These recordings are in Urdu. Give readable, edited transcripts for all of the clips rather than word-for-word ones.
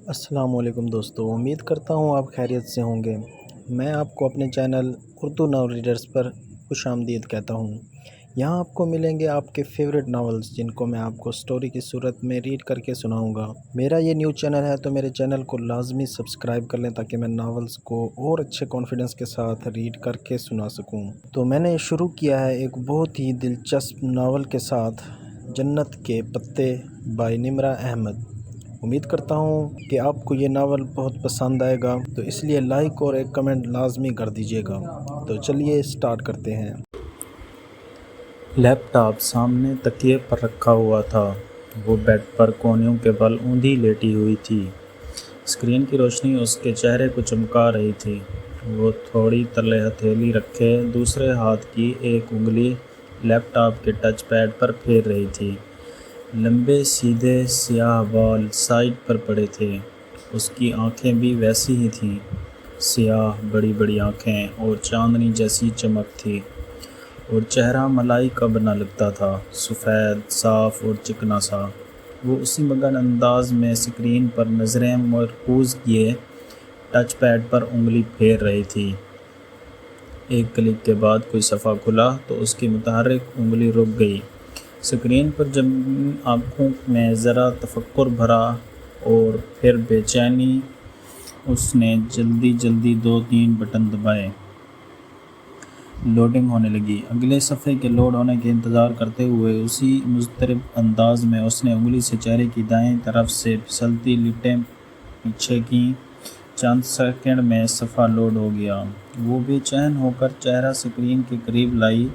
السلام علیکم دوستو، امید کرتا ہوں آپ خیریت سے ہوں گے۔ میں آپ کو اپنے چینل اردو ناول ریڈرز پر خوش آمدید کہتا ہوں۔ یہاں آپ کو ملیں گے آپ کے فیوریٹ ناولز، جن کو میں آپ کو سٹوری کی صورت میں ریڈ کر کے سناؤں گا۔ میرا یہ نیو چینل ہے تو میرے چینل کو لازمی سبسکرائب کر لیں تاکہ میں ناولز کو اور اچھے کانفیڈنس کے ساتھ ریڈ کر کے سنا سکوں۔ تو میں نے شروع کیا ہے ایک بہت ہی دلچسپ ناول کے ساتھ، جنت کے پتے بائی نمرہ احمد۔ امید کرتا ہوں کہ آپ کو یہ ناول بہت پسند آئے گا، تو اس لیے لائک اور ایک کمنٹ لازمی کر دیجیے گا۔ تو چلیے سٹارٹ کرتے ہیں۔ لیپ ٹاپ سامنے تکیے پر رکھا ہوا تھا۔ وہ بیڈ پر کونیوں کے بل اوندھی لیٹی ہوئی تھی۔ اسکرین کی روشنی اس کے چہرے کو چمکا رہی تھی۔ وہ تھوڑی تلے ہتھیلی رکھے دوسرے ہاتھ کی ایک انگلی لیپ ٹاپ کے ٹچ پیڈ پر پھیر رہی تھی۔ لمبے سیدھے سیاہ بال سائیڈ پر پڑے تھے۔ اس کی آنکھیں بھی ویسی ہی تھیں، سیاہ بڑی بڑی آنکھیں اور چاندنی جیسی چمک تھی، اور چہرہ ملائی کا بنا لگتا تھا، سفید، صاف اور چکنا سا۔ وہ اسی مگن انداز میں اسکرین پر نظریں مرکوز کیے ٹچ پیڈ پر انگلی پھیر رہی تھی۔ ایک کلک کے بعد کوئی صفحہ کھلا تو اس کی متحرک انگلی رک گئی۔ اسکرین پر جب آنکھوں میں ذرا تفکر بھرا اور پھر بے چینی، اس نے جلدی جلدی 2-3 بٹن دبائے۔ لوڈنگ ہونے لگی۔ اگلے صفحے کے لوڈ ہونے کے انتظار کرتے ہوئے اسی مضطرب انداز میں اس نے انگلی سے چہرے کی دائیں طرف سے پھسلتی لٹیں پیچھے کیں۔ چند سیکنڈ میں صفحہ لوڈ ہو گیا۔ وہ بے چین ہو کر چہرہ اسکرین کے قریب لائی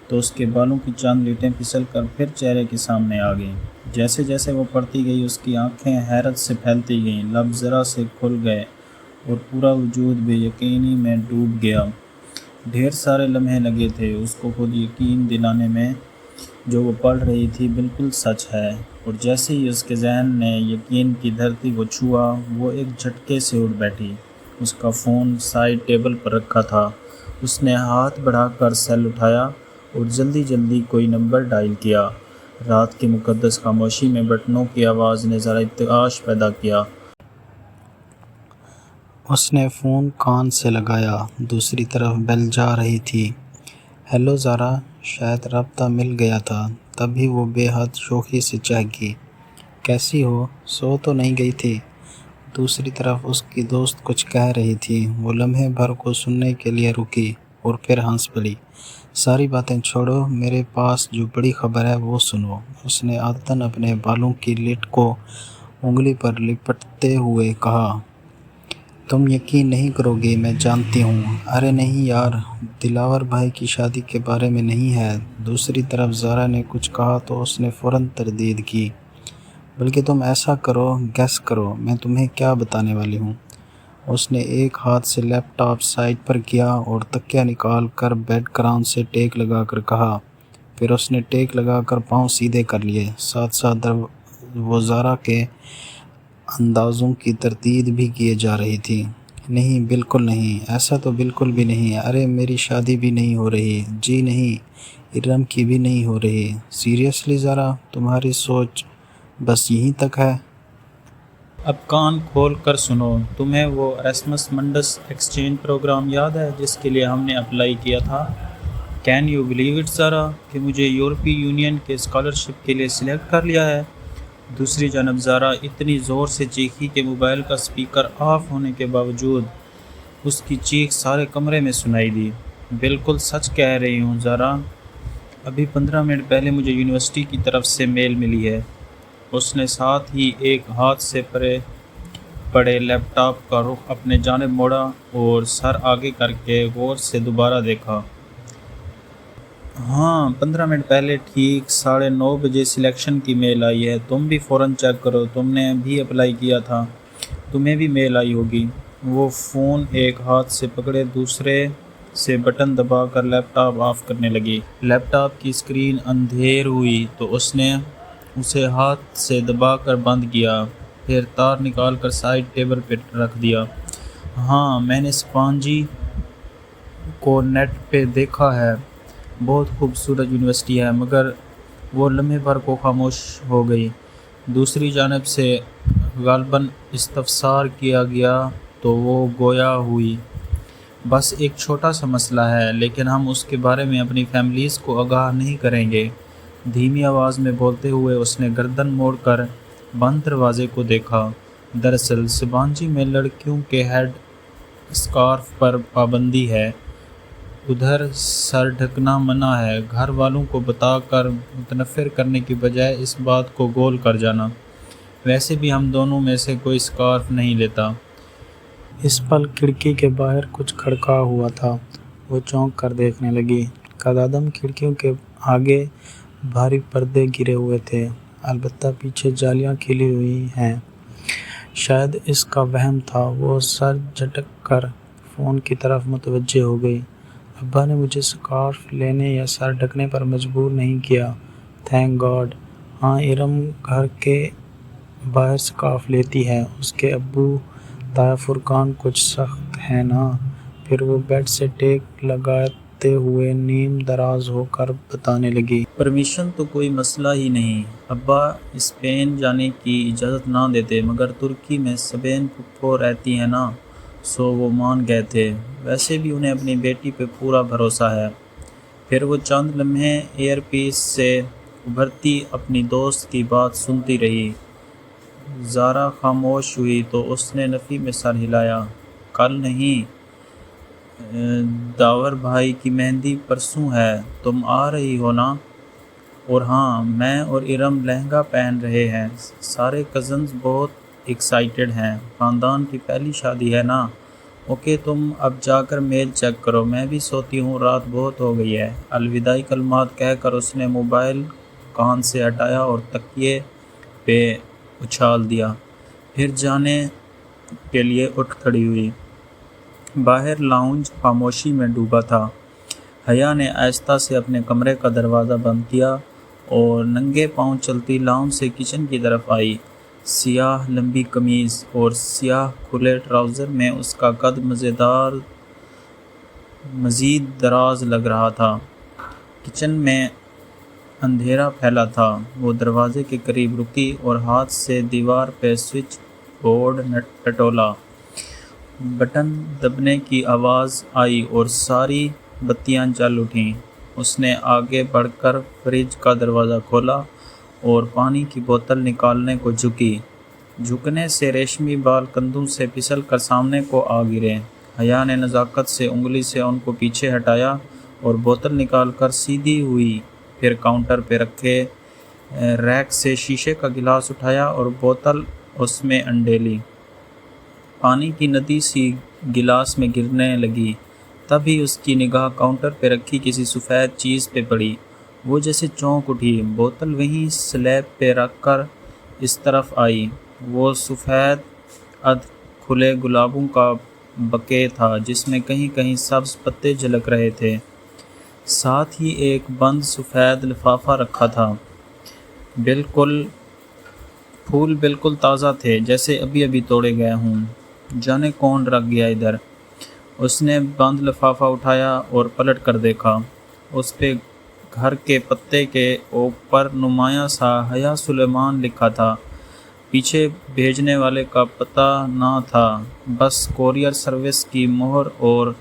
تو اس کے بالوں کی چند لٹیں پھسل کر پھر چہرے کے سامنے آ گئیں۔ جیسے جیسے وہ پڑھتی گئی اس کی آنکھیں حیرت سے پھیلتی گئیں، لب ذرا سے کھل گئے اور پورا وجود بے یقینی میں ڈوب گیا۔ ڈھیر سارے لمحے لگے تھے اس کو خود یقین دلانے میں جو وہ پڑھ رہی تھی بالکل سچ ہے، اور جیسے ہی اس کے ذہن نے یقین کی دھرتی کو چھوا، وہ ایک جھٹکے سے اٹھ بیٹھی۔ اس کا فون سائیڈ ٹیبل پر رکھا تھا۔ اس نے ہاتھ بڑھا کر سیل اٹھایا اور جلدی جلدی کوئی نمبر ڈائل کیا۔ رات کی مقدس خاموشی میں بٹنوں کی آواز نے ذرا ارتعاش پیدا کیا۔ اس نے فون کان سے لگایا، دوسری طرف بیل جا رہی تھی۔ ہیلو زارا، شاید رابطہ مل گیا تھا۔ تبھی وہ بے حد شوخی سے چہکی، کیسی ہو؟ سو تو نہیں گئی تھی؟ دوسری طرف اس کی دوست کچھ کہہ رہی تھی۔ وہ لمحے بھر کو سننے کے لیے رکی اور پھر ہنس پڑی۔ ساری باتیں چھوڑو، میرے پاس جو بڑی خبر ہے وہ سنو۔ اس نے عادتاً اپنے بالوں کی لٹ کو انگلی پر لپٹتے ہوئے کہا۔ تم یقین نہیں کرو گی، میں جانتی ہوں۔ ارے نہیں یار، دلاور بھائی کی شادی کے بارے میں نہیں ہے۔ دوسری طرف زارا نے کچھ کہا تو اس نے فوراً تردید کی، بلکہ تم ایسا کرو، گیس کرو میں تمہیں کیا بتانے والی ہوں۔ اس نے ایک ہاتھ سے لیپ ٹاپ سائیڈ پر کیا اور تکیہ نکال کر بیڈ کراؤن سے ٹیک لگا کر کہا۔ پھر اس نے ٹیک لگا کر پاؤں سیدھے کر لیے، ساتھ ساتھ وہ زارا کے اندازوں کی تردید بھی کیے جا رہی تھی۔ نہیں، بالکل نہیں، ایسا تو بالکل بھی نہیں۔ ارے میری شادی بھی نہیں ہو رہی، جی نہیں، ارم کی بھی نہیں ہو رہی۔ سیریسلی زارا، تمہاری سوچ بس یہیں تک ہے؟ اب کان کھول کر سنو، تمہیں وہ ایراسمس منڈس ایکسچینج پروگرام یاد ہے جس کے لیے ہم نے اپلائی کیا تھا؟ کین یو بلیو اٹ زارا، کہ مجھے یورپی یونین کے اسکالرشپ کے لیے سلیکٹ کر لیا ہے؟ دوسری جانب زارا اتنی زور سے چیخی کہ موبائل کا اسپیکر آف ہونے کے باوجود اس کی چیخ سارے کمرے میں سنائی دی۔ بالکل سچ کہہ رہی ہوں زارا، ابھی 15 منٹ پہلے مجھے یونیورسٹی کی طرف سے میل ملی ہے۔ اس نے ساتھ ہی ایک ہاتھ سے پڑے لیپ ٹاپ کا رخ اپنے جانب موڑا اور سر آگے کر کے غور سے دوبارہ دیکھا۔ ہاں، 15 منٹ پہلے ٹھیک 9:30 بجے سلیکشن کی میل آئی ہے۔ تم بھی فوراً چیک کرو، تم نے بھی اپلائی کیا تھا، تمہیں بھی میل آئی ہوگی۔ وہ فون ایک ہاتھ سے پکڑے دوسرے سے بٹن دبا کر لیپ ٹاپ آف کرنے لگی۔ لیپ ٹاپ کی اسکرین اندھیر ہوئی تو اس نے اسے ہاتھ سے دبا کر بند کیا، پھر تار نکال کر سائیڈ ٹیبل پہ رکھ دیا۔ ہاں، میں نے اسپانجی کو نیٹ پہ دیکھا ہے، بہت خوبصورت یونیورسٹی ہے، مگر وہ لمحے بھر کو خاموش ہو گئی۔ دوسری جانب سے غالباً استفسار کیا گیا تو وہ گویا ہوئی، بس ایک چھوٹا سا مسئلہ ہے، لیکن ہم اس کے بارے میں اپنی فیملیز کو آگاہ نہیں کریں گے۔ دھیمی آواز میں بولتے ہوئے اس نے گردن موڑ کر بند دروازے کو دیکھا۔ دراصل سبانجی میں لڑکیوں کے ہیڈ اسکارف پر پابندی ہے، ادھر سر ڈھکنا منع ہے۔ گھر والوں کو بتا کر متنفر کرنے کی بجائے اس بات کو گول کر جانا۔ ویسے بھی ہم دونوں میں سے کوئی اسکارف نہیں لیتا۔ اس پل کھڑکی کے باہر کچھ کھڑکا ہوا تھا۔ وہ چونک کر دیکھنے لگی۔ قدادم کھڑکیوں کے آگے بھاری پردے گرے ہوئے تھے، البتہ پیچھے جالیاں کھلی ہوئی ہیں۔ شاید اس کا وہم تھا۔ وہ سر جھٹک کر فون کی طرف متوجہ ہو گئی۔ ابا نے مجھے اسکارف لینے یا سر ڈھکنے پر مجبور نہیں کیا، تھینک گاڈ۔ ہاں، ارم گھر کے باہر اسکارف لیتی ہے۔ اس کے ابو تایا فرقان کچھ سخت ہیں نا۔ پھر وہ بیڈ سے ٹیک لگاتے ہوئے نیم دراز ہو کر بتانے لگی۔ پرمیشن تو کوئی مسئلہ ہی نہیں۔ ابا اسپین جانے کی اجازت نہ دیتے، مگر ترکی میں سبین پھپھو رہتی ہیں نا، سو وہ مان گئے تھے۔ ویسے بھی انہیں اپنی بیٹی پہ پورا بھروسہ ہے۔ پھر وہ چند لمحے ایئر پیس سے ابھرتی اپنی دوست کی بات سنتی رہی۔ زارا خاموش ہوئی تو اس نے نفی میں سر ہلایا۔ کل نہیں، داور بھائی کی مہندی پرسوں ہے، تم آ رہی ہو نا؟ اور ہاں، میں اور ارم لہنگا پہن رہے ہیں۔ سارے کزنز بہت ایکسائٹڈ ہیں، خاندان کی پہلی شادی ہے نا۔ اوکے، تم اب جا کر میل چیک کرو، میں بھی سوتی ہوں، رات بہت ہو گئی ہے۔ الوداعی کلمات کہہ کر اس نے موبائل کان سے ہٹایا اور تکیے پہ اچھال دیا، پھر جانے کے لیے اٹھ کھڑی ہوئی۔ باہر لاؤنج خاموشی میں ڈوبا تھا۔ حیا نے آہستہ سے اپنے کمرے کا دروازہ بند کیا اور ننگے پاؤں چلتی لاؤنج سے کچن کی طرف آئی۔ سیاہ لمبی قمیض اور سیاہ کھلے ٹراؤزر میں اس کا قد مزید دراز لگ رہا تھا۔ کچن میں اندھیرا پھیلا تھا۔ وہ دروازے کے قریب رکی اور ہاتھ سے دیوار پہ سوئچ بورڈ ٹٹولا۔ بٹن دبنے کی آواز آئی اور ساری بتیاں جل اٹھیں۔ اس نے آگے بڑھ کر فریج کا دروازہ کھولا اور پانی کی بوتل نکالنے کو جھکی۔ جھکنے سے ریشمی بال کندھوں سے پھسل کر سامنے کو آ گرے۔ حیا نے نزاکت سے انگلی سے ان کو پیچھے ہٹایا اور بوتل نکال کر سیدھی ہوئی، پھر کاؤنٹر پہ رکھے ریک سے شیشے کا گلاس اٹھایا اور بوتل اس میں انڈیلی۔ پانی کی ندی سی گلاس میں گرنے لگی۔ تبھی اس کی نگاہ کاؤنٹر پہ رکھی کسی سفید چیز پہ پڑی۔ وہ جیسے چونک اٹھی، بوتل وہیں سلیب پہ رکھ کر اس طرف آئی۔ وہ سفید ادھ کھلے گلابوں کا بکے تھا جس میں کہیں کہیں سبز پتے جھلک رہے تھے، ساتھ ہی ایک بند سفید لفافہ رکھا تھا۔ پھول بالکل تازہ تھے، جیسے ابھی ابھی توڑے گئے ہوں۔ جانے کون رکھ گیا ادھر؟ اس نے بند لفافہ اٹھایا اور پلٹ کر دیکھا۔ اس پہ گھر کے پتے کے اوپر نمایاں سا حیا سلیمان لکھا تھا۔ پیچھے بھیجنے والے کا پتہ نہ تھا، بس کورئیر سروس کی مہر اور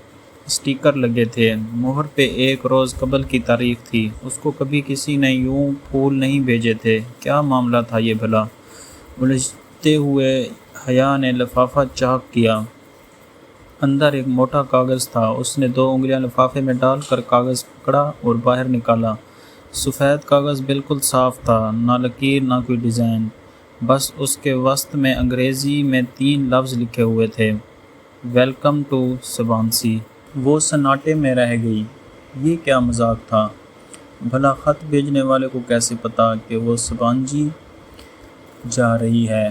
اسٹیکر لگے تھے۔ مہر پہ 1 روز قبل کی تاریخ تھی۔ اس کو کبھی کسی نے یوں پھول نہیں بھیجے تھے۔ کیا معاملہ تھا یہ بھلا؟ الجھتے ہوئے حیا نے لفافہ چاک کیا۔ اندر ایک موٹا کاغذ تھا۔ اس نے 2 انگلیاں لفافے میں ڈال کر کاغذ پکڑا اور باہر نکالا۔ سفید کاغذ بالکل صاف تھا، نہ لکیر نہ کوئی ڈیزائن، بس اس کے وسط میں انگریزی میں 3 لفظ لکھے ہوئے تھے، ویلکم ٹو سبانسی۔ وہ سناٹے میں رہ گئی۔ یہ کیا مذاق تھا؟ بھلا خط بھیجنے والے کو کیسے پتا کہ وہ سبانجی جا رہی ہے؟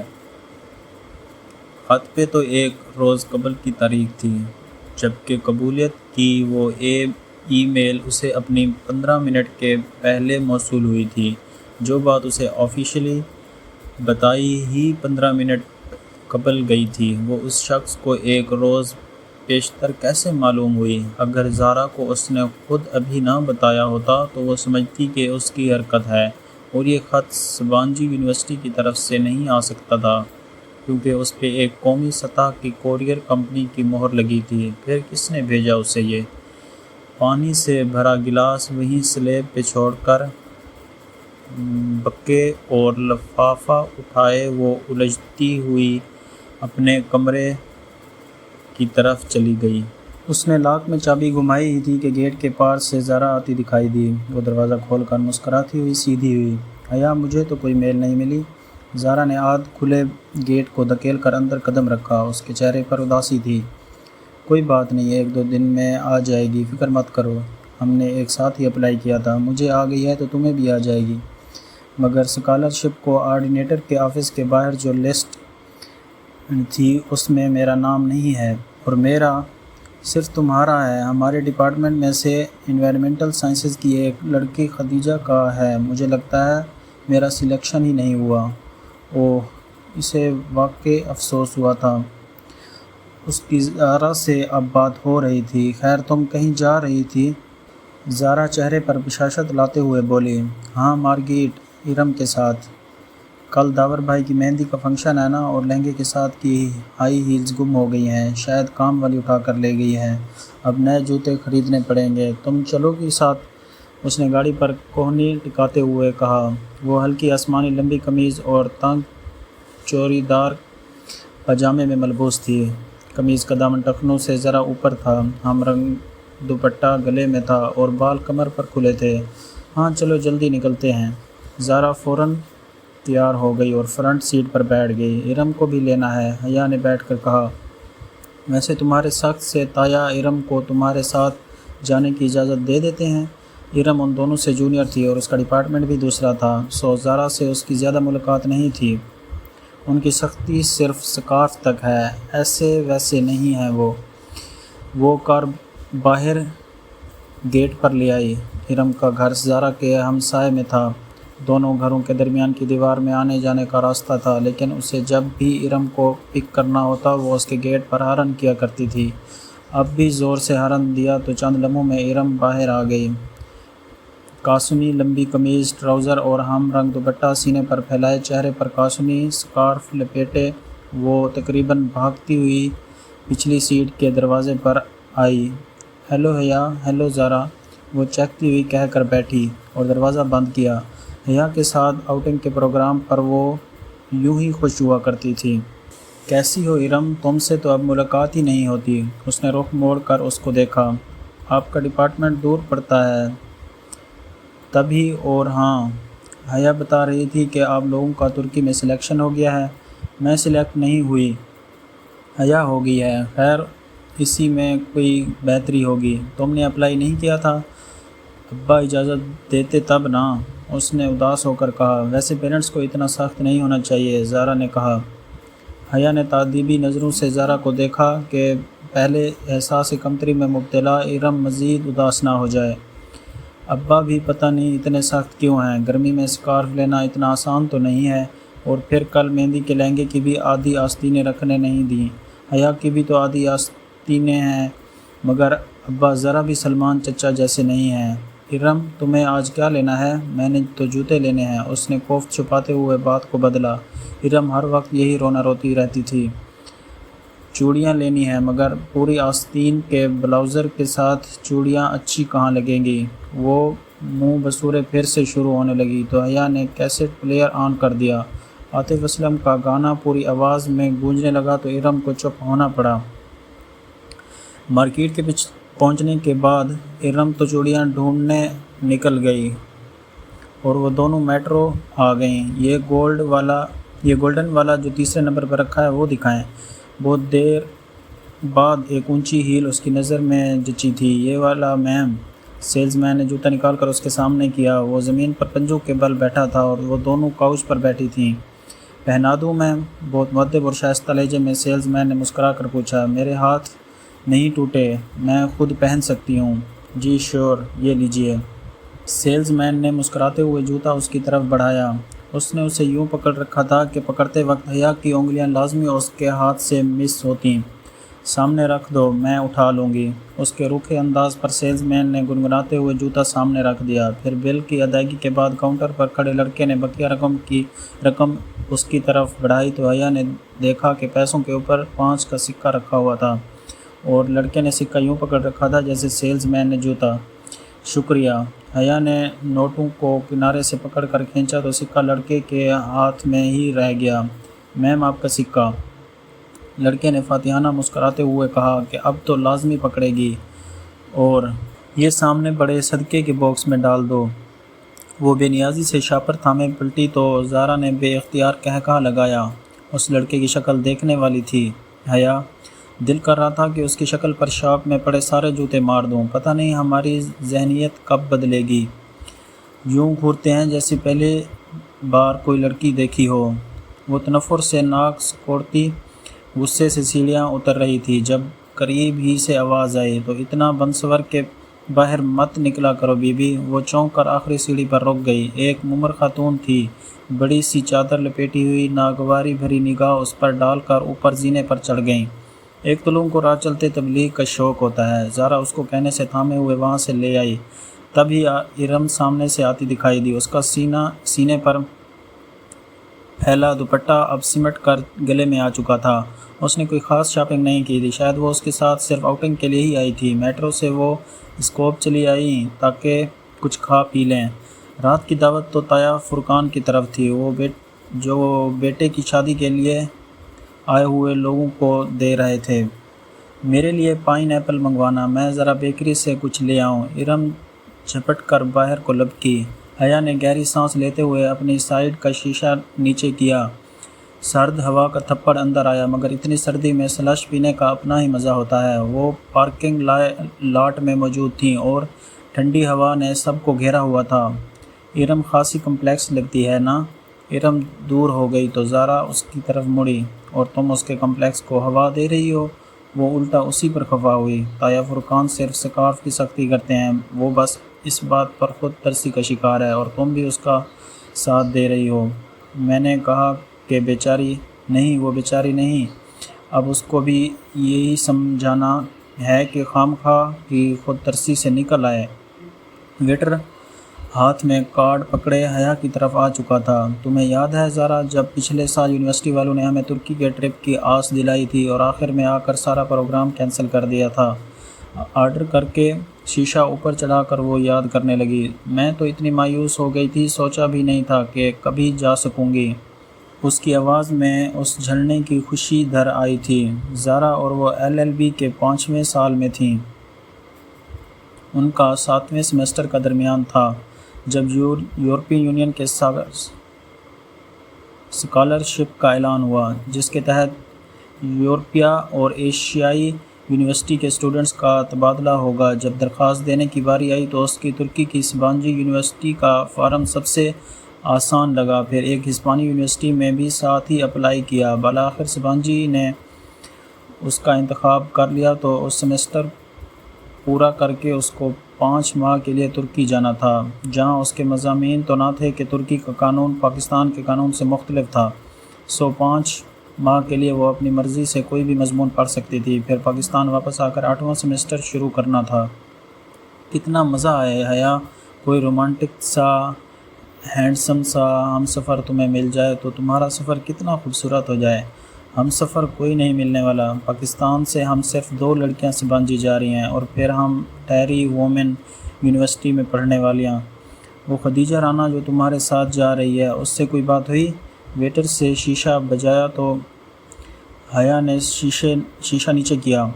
خط پہ تو 1 روز قبل کی تاریخ تھی، جبکہ قبولیت کی وہ ای میل اسے اپنی 15 منٹ کے پہلے موصول ہوئی تھی۔ جو بات اسے آفیشلی بتائی ہی 15 منٹ قبل گئی تھی، وہ اس شخص کو 1 روز پیشتر کیسے معلوم ہوئی؟ اگر زارا کو اس نے خود ابھی نہ بتایا ہوتا تو وہ سمجھتی کہ اس کی حرکت ہے، اور یہ خط سبانجی یونیورسٹی کی طرف سے نہیں آ سکتا تھا۔ کیونکہ اس پہ ایک قومی سطح کی کورئر کمپنی کی مہر لگی تھی۔ پھر کس نے بھیجا اسے؟ یہ پانی سے بھرا گلاس وہیں سلیب پہ چھوڑ کر بکے اور لفافہ اٹھائے وہ الجھتی ہوئی اپنے کمرے کی طرف چلی گئی۔ اس نے لاک میں چابی گھمائی ہی تھی کہ گیٹ کے پار سے زارا آتی دکھائی دی۔ وہ دروازہ کھول کر مسکراتی ہوئی سیدھی ہوئی۔ حیا مجھے تو کوئی میل نہیں ملی۔ زارا نے آدھ کھلے گیٹ کو دھکیل کر اندر قدم رکھا۔ اس کے چہرے پر اداسی تھی۔ کوئی بات نہیں، 1-2 دن میں آ جائے گی، فکر مت کرو۔ ہم نے ایک ساتھ ہی اپلائی کیا تھا، مجھے آ گئی ہے تو تمہیں بھی آ جائے گی۔ مگر اسکالرشپ کو آرڈینیٹر کے آفس کے باہر جو لسٹ تھی اس میں میرا نام نہیں ہے، اور میرا صرف تمہارا ہے۔ ہمارے ڈپارٹمنٹ میں سے انوائرمنٹل سائنسز کی ایک لڑکی خدیجہ کا ہے، مجھے لگتا ہے میرا سلیکشن ہی نہیں ہوا۔ اوہ، اسے واقعی افسوس ہوا تھا۔ اس کی زارا سے اب بات ہو رہی تھی۔ خیر تم کہیں جا رہی تھی؟ زارا چہرے پر بشاشت لاتے ہوئے بولی۔ ہاں مارگریٹ، ارم کے ساتھ۔ کل داور بھائی کی مہندی کا فنکشن ہے نا، اور لہنگے کے ساتھ کی ہائی ہیلز گم ہو گئی ہیں، شاید کام والی اٹھا کر لے گئی ہے، اب نئے جوتے خریدنے پڑیں گے۔ تم چلو گی ساتھ؟ اس نے گاڑی پر کوہنی ٹکاتے ہوئے کہا۔ وہ ہلکی آسمانی لمبی قمیض اور تنگ چوری دار پاجامے میں ملبوس تھی۔ قمیض کا دامن ٹخنوں سے ذرا اوپر تھا، ہم رنگ دوپٹہ گلے میں تھا اور بال کمر پر کھلے تھے۔ ہاں چلو جلدی نکلتے ہیں۔ زارا فوراً تیار ہو گئی اور فرنٹ سیٹ پر بیٹھ گئی۔ ارم کو بھی لینا ہے، حیا نے بیٹھ کر کہا۔ ویسے تمہارے سخت سے تایا ارم کو تمہارے ساتھ جانے کی اجازت دے دیتے ہیں۔ ارم ان دونوں سے جونیئر تھی اور اس کا ڈپارٹمنٹ بھی دوسرا تھا، سو زارا سے اس کی زیادہ ملاقات نہیں تھی۔ ان کی سختی صرف سکارف تک ہے، ایسے ویسے نہیں ہے وہ کار باہر گیٹ پر لے آئی۔ ارم کا گھر زارا کے ہمسائے میں تھا، دونوں گھروں کے درمیان کی دیوار میں آنے جانے کا راستہ تھا، لیکن اسے جب بھی ارم کو پک کرنا ہوتا وہ اس کے گیٹ پر ہارن کیا کرتی تھی۔ اب بھی زور سے ہارن دیا تو چند لمحوں میں ارم باہر آ گئی۔ کاسنی لمبی قمیض، ٹراؤزر اور ہم رنگ دوپٹہ سینے پر پھیلائے، چہرے پر کاسنی سکارف لپیٹے، وہ تقریباً بھاگتی ہوئی پچھلی سیٹ کے دروازے پر آئی۔ ہیلو حیا، ہیلو زارا، وہ چہکتی ہوئی کہہ کر بیٹھی اور دروازہ بند کیا۔ حیا کے ساتھ آؤٹنگ کے پروگرام پر وہ یوں ہی خوش ہوا کرتی تھی۔ کیسی ہو ارم، تم سے تو اب ملاقات ہی نہیں ہوتی۔ اس نے رخ موڑ کر اس کو دیکھا۔ آپ کا ڈپارٹمنٹ دور پڑتا ہے تبھی، اور ہاں حیا بتا رہی تھی کہ آپ لوگوں کا ترکی میں سلیکشن ہو گیا ہے۔ میں سلیکٹ نہیں ہوئی، حیا ہو گئی ہے۔ خیر اسی میں کوئی بہتری ہوگی۔ تم نے اپلائی نہیں کیا تھا؟ ابا اجازت دیتے تب نا، اس نے اداس ہو کر کہا۔ ویسے پیرنٹس کو اتنا سخت نہیں ہونا چاہیے، زارا نے کہا۔ حیا نے تعجبی نظروں سے زارا کو دیکھا کہ پہلے احساس کمتری میں مبتلا ارم مزید اداس نہ ہو جائے۔ ابا بھی پتہ نہیں اتنے سخت کیوں ہیں، گرمی میں سکارف لینا اتنا آسان تو نہیں ہے، اور پھر کل مہندی کے لہنگے کی بھی آدھی آستینیں رکھنے نہیں دیں۔ حیا کی بھی تو آدھی آستینیں ہیں، مگر ابا ذرا بھی سلمان چچا جیسے نہیں ہیں۔ ارم تمہیں آج کیا لینا ہے؟ میں نے تو جوتے لینے ہیں، اس نے خوف چھپاتے ہوئے بات کو بدلا۔ ارم ہر وقت یہی رونا روتی رہتی تھی۔ چوڑیاں لینی ہیں، مگر پوری آستین کے بلاؤزر کے ساتھ چوڑیاں اچھی کہاں لگیں گی؟ وہ منہ بسورے پھر سے شروع ہونے لگی تو حیا نے کیسٹ پلیئر آن کر دیا۔ عاطف اسلم کا گانا پوری آواز میں گونجنے لگا تو ارم کو چپ ہونا پڑا۔ مارکیٹ کے پہنچنے کے بعد ارم تو چوڑیاں ڈھونڈنے نکل گئی اور وہ دونوں میٹرو آ گئیں۔ یہ گولڈن والا جو تیسرے نمبر پر رکھا ہے وہ دکھائیں۔ بہت دیر بعد ایک اونچی ہیل اس کی نظر میں جچی تھی۔ یہ والا میم، سیلز مین نے جوتا نکال کر اس کے سامنے کیا۔ وہ زمین پر پنجوں کے بل بیٹھا تھا اور وہ دونوں کاؤچ پر بیٹھی تھیں۔ پہنا دوں میم؟ بہت مؤدب اور شائستہ لہجے میں سیلز مین نے مسکرا کر پوچھا۔ میرے ہاتھ نہیں ٹوٹے، میں خود پہن سکتی ہوں۔ جی شیور، یہ لیجئے۔ سیلز مین نے مسکراتے ہوئے جوتا اس کی طرف بڑھایا۔ اس نے اسے یوں پکڑ رکھا تھا کہ پکڑتے وقت حیا کی انگلیاں لازمی اس کے ہاتھ سے مس ہوتیں۔ سامنے رکھ دو، میں اٹھا لوں گی۔ اس کے روکھے انداز پر سیلز مین نے گنگناتے ہوئے جوتا سامنے رکھ دیا۔ پھر بل کی ادائیگی کے بعد کاؤنٹر پر کھڑے لڑکے نے بقیہ رقم اس کی طرف بڑھائی تو حیا نے دیکھا کہ پیسوں کے اوپر 5 کا سکہ رکھا ہوا تھا اور لڑکے نے سکہ یوں پکڑ رکھا تھا جیسے سیلز مین نے جوتا۔ شکریہ۔ حیا نے نوٹوں کو کنارے سے پکڑ کر کھینچا تو سکہ لڑکے کے ہاتھ میں ہی رہ گیا۔ میم آپ کا سکہ۔ لڑکے نے فاتحانہ مسکراتے ہوئے کہا کہ اب تو لازمی پکڑے گی اور یہ سامنے بڑے صدقے کے باکس میں ڈال دو۔ وہ بے نیازی سے شاپر تھامے پلٹی تو زارا نے بے اختیار قہقہہ لگایا۔ اس لڑکے کی شکل دیکھنے والی تھی۔ حیا دل کر رہا تھا کہ اس کی شکل پر شاپ میں پڑے سارے جوتے مار دوں۔ پتہ نہیں ہماری ذہنیت کب بدلے گی۔ یوں گھورتے ہیں جیسے پہلے بار کوئی لڑکی دیکھی ہو۔ وہ تنفر سے ناک سکوڑتی غصے سے سیڑھیاں اتر رہی تھی جب قریب ہی سے آواز آئی تو اتنا بنسور کے باہر مت نکلا کرو بی بی۔ وہ چونک کر آخری سیڑھی پر رک گئی۔ ایک ممر خاتون تھی، بڑی سی چادر لپیٹی ہوئی، ناگواری بھری نگاہ اس پر ڈال کر اوپر زینے پر چڑھ گئیں۔ ایک طلوع کو راہ چلتے تبلیغ کا شوق ہوتا ہے، زارا اس کو کہنے سے تھامے ہوئے وہاں سے لے آئی۔ تب ہی ارم سامنے سے آتی دکھائی دی۔ اس کا سینے پر پھیلا دوپٹہ اب سمٹ کر گلے میں آ چکا تھا۔ اس نے کوئی خاص شاپنگ نہیں کی تھی، شاید وہ اس کے ساتھ صرف آؤٹنگ کے لیے ہی آئی تھی۔ میٹرو سے وہ اسکوپ چلی آئیں تاکہ کچھ کھا پی لیں۔ رات کی دعوت تو تایا فرقان کی طرف تھی، جو بیٹے کی شادی کے لیے آئے ہوئے لوگوں کو دے رہے تھے۔ میرے لیے پائن ایپل منگوانا، میں ذرا بیکری سے کچھ لے آؤں۔ ارم جھپٹ کر باہر کو لپکی۔ حیا نے گہری سانس لیتے ہوئے اپنی سائیڈ کا شیشہ نیچے کیا۔ سرد ہوا کا تھپڑ اندر آیا، مگر اتنی سردی میں سلش پینے کا اپنا ہی مزہ ہوتا ہے۔ وہ پارکنگ لاٹ میں موجود تھیں اور ٹھنڈی ہوا نے سب کو گھیرا ہوا تھا۔ ارم خاصی کمپلیکس لگتی ہے نا؟ ارم دور ہو گئی تو زارا اس کی طرف مڑی۔ اور تم اس کے کمپلیکس کو ہوا دے رہی ہو؟ وہ الٹا اسی پر خفا ہوئی۔ تایا فرقان صرف سکارف کی سختی کرتے ہیں، وہ بس اس بات پر خود ترسی کا شکار ہے اور تم بھی اس کا ساتھ دے رہی ہو۔ میں نے کہا کہ بیچاری نہیں، وہ بیچاری نہیں، اب اس کو بھی یہی سمجھانا ہے کہ خواہ کی خود ترسی سے نکل آئے۔ ویٹر ہاتھ میں کارڈ پکڑے حیا کی طرف آ چکا تھا۔ تمہیں یاد ہے زارا، جب پچھلے سال یونیورسٹی والوں نے ہمیں ترکی کے ٹرپ کی آس دلائی تھی اور آخر میں آ کر سارا پروگرام کینسل کر دیا تھا؟ آرڈر کر کے شیشہ اوپر چڑھا کر وہ یاد کرنے لگی۔ میں تو اتنی مایوس ہو گئی تھی، سوچا بھی نہیں تھا کہ کبھی جا سکوں گی۔ اس کی آواز میں اس جھلنے کی خوشی دھر آئی تھی۔ زارا اور وہ LLB کے 5ویں سال میں تھیں۔ ان کا 7ویں سیمسٹر کا درمیان تھا جب یورپی یونین کے اسکالرشپ کا اعلان ہوا، جس کے تحت یورپیہ اور ایشیائی یونیورسٹی کے اسٹوڈنٹس کا تبادلہ ہوگا۔ جب درخواست دینے کی باری آئی تو اس کی ترکی کی سبانجی یونیورسٹی کا فارم سب سے آسان لگا، پھر ایک ہسپانی یونیورسٹی میں بھی ساتھ ہی اپلائی کیا۔ بالآخر سبانجی نے اس کا انتخاب کر لیا تو اس سیمسٹر پورا کر کے اس کو 5 ماہ کے لیے ترکی جانا تھا، جہاں اس کے مضامین تو نہ تھے کہ ترکی کا قانون پاکستان کے قانون سے مختلف تھا، 5 ماہ کے لیے وہ اپنی مرضی سے کوئی بھی مضمون پڑھ سکتی تھی، پھر پاکستان واپس آ کر 8واں سیمسٹر شروع کرنا تھا۔ کتنا مزہ آئے حیا، کوئی رومانٹک سا ہینڈسم سا ہم سفر تمہیں مل جائے تو تمہارا سفر کتنا خوبصورت ہو جائے۔ ہم سفر کوئی نہیں ملنے والا، پاکستان سے ہم صرف 2 لڑکیاں سبانجی جا رہی ہیں اور پھر ہم ٹیری وومن یونیورسٹی میں پڑھنے والیاں۔ وہ خدیجہ رانا جو تمہارے ساتھ جا رہی ہے، اس سے کوئی بات ہوئی؟ ویٹر سے شیشہ بجایا تو حیا نے شیشہ نیچے کیا۔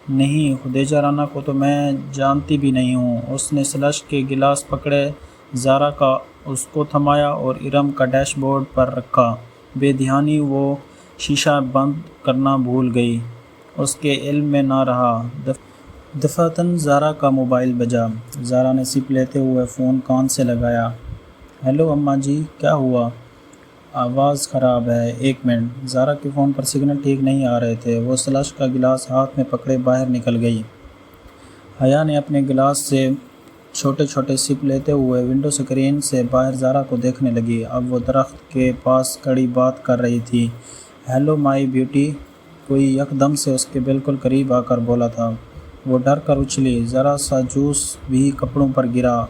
نہیں، خدیجہ رانا کو تو میں جانتی بھی نہیں ہوں۔ اس نے سلش کے گلاس پکڑے، زارا کا اس کو تھمایا اور ارم کا ڈیش بورڈ پر رکھا۔ بے دھیانی وہ شیشہ بند کرنا بھول گئی، اس کے علم میں نہ رہا۔ دفعتاً زارا کا موبائل بجا۔ زارا نے سپ لیتے ہوئے فون کان سے لگایا۔ ہیلو اماں جی، کیا ہوا؟ آواز خراب ہے، 1 منٹ۔ زارا کے فون پر سگنل ٹھیک نہیں آ رہے تھے۔ وہ سلش کا گلاس ہاتھ میں پکڑے باہر نکل گئی۔ حیا نے اپنے گلاس سے چھوٹے چھوٹے سپ لیتے ہوئے ونڈو سکرین سے باہر زارا کو دیکھنے لگی۔ اب وہ درخت کے پاس کھڑی بات کر رہی تھی۔ ہیلو مائی بیوٹی، کوئی یکدم سے اس کے بالکل قریب آ کر بولا تھا۔ وہ ڈر کر اچھلی، ذرا سا جوس بھی کپڑوں پر گرا۔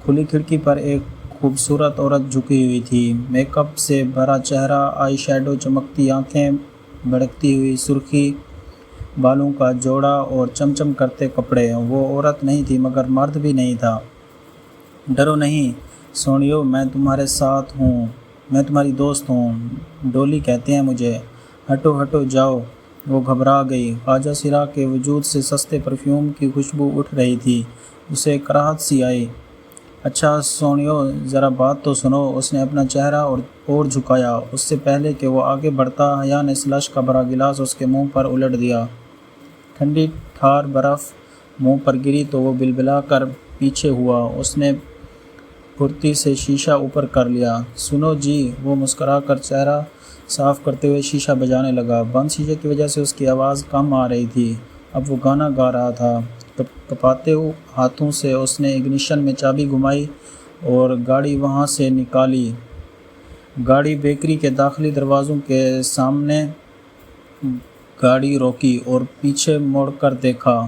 کھلی کھڑکی پر ایک خوبصورت عورت جھکی ہوئی تھی، میک اپ سے بھرا چہرہ، آئی شیڈو، چمکتی آنکھیں، بھڑکتی ہوئی سرخی بالوں کا جوڑا اور چمچم کرتے کپڑے۔ وہ عورت نہیں تھی مگر مرد بھی نہیں تھا۔ ڈرو نہیں سونیو، میں تمہارے ساتھ ہوں، میں تمہاری دوست ہوں، ڈولی کہتے ہیں مجھے۔ ہٹو ہٹو جاؤ۔ وہ گھبرا گئی۔ خواجہ سرا کے وجود سے سستے پرفیوم کی خوشبو اٹھ رہی تھی۔ اسے کراہت سی آئی۔ اچھا سونیو، ذرا بات تو سنو۔ اس نے اپنا چہرہ اور جھکایا۔ اس سے پہلے کہ وہ آگے بڑھتا، حیا نے سلش کا بڑا گلاس اس کے منہ پر الٹ دیا۔ ٹھنڈی ٹھار برف منہ پر گری تو وہ بلبلا کر پیچھے ہوا۔ اس نے پھرتی سے شیشہ اوپر کر لیا۔ سنو جی، وہ مسکرا کر چہرہ صاف کرتے ہوئے شیشہ بجانے لگا۔ بند شیشے کی وجہ سے اس کی آواز کم آ رہی تھی۔ اب وہ گانا گا رہا تھا۔ کپاتے ہاتھوں سے اس نے اگنیشن میں چابی گھمائی اور گاڑی وہاں سے نکالی۔ گاڑی بیکری کے داخلی دروازوں کے سامنے گاڑی روکی اور پیچھے مڑ کر دیکھا۔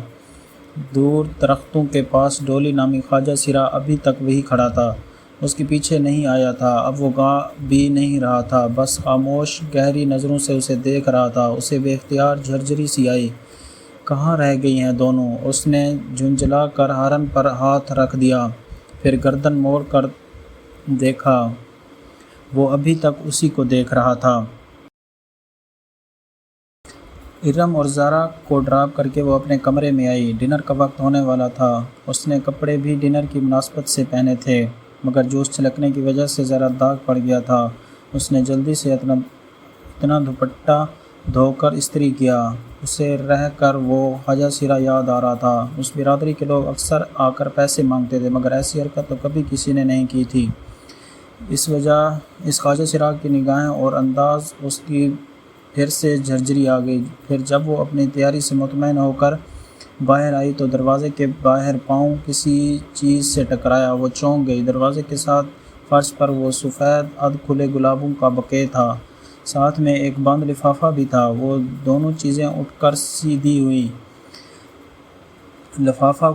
دور درختوں کے پاس ڈولی نامی خواجہ سرا ابھی تک وہی کھڑا تھا۔ اس کے پیچھے نہیں آیا تھا۔ اب وہ گا بھی نہیں رہا تھا، بس خاموش گہری نظروں سے اسے دیکھ رہا تھا۔ اسے بے اختیار جھرجھری سی آئی۔ کہاں رہ گئی ہیں دونوں؟ اس نے جھنجھلا کر ہارن پر ہاتھ رکھ دیا، پھر گردن موڑ کر دیکھا۔ وہ ابھی تک اسی کو دیکھ رہا تھا۔ ارم اور زارا کو ڈراپ کر کے وہ اپنے کمرے میں آئی۔ ڈنر کا وقت ہونے والا تھا۔ اس نے کپڑے بھی ڈنر کی مناسبت سے پہنے تھے، مگر جوس چھلکنے کی وجہ سے ذرا داغ پڑ گیا تھا۔ اس نے جلدی سے اتنا دوپٹہ دھو کر استری کیا۔ اسے رہ کر وہ خواجہ سرا یاد آ رہا تھا۔ اس برادری کے لوگ اکثر آ کر پیسے مانگتے تھے، مگر ایسی حرکت تو کبھی کسی نے نہیں کی تھی۔ اس خواجہ سرا کی نگاہیں اور انداز اس کی پھر سے جھرجھری آ گئی۔ پھر جب وہ اپنی تیاری سے مطمئن ہو کر باہر آئی تو دروازے کے باہر پاؤں کسی چیز سے ٹکرایا۔ وہ چونک گئی۔ دروازے کے ساتھ فرش پر وہ سفید ادھ کھلے گلابوں کا بکے تھا، ساتھ میں ایک بند لفافہ بھی تھا۔ وہ دونوں چیزیں اٹھ کر سیدھی ہوئی۔ لفافہ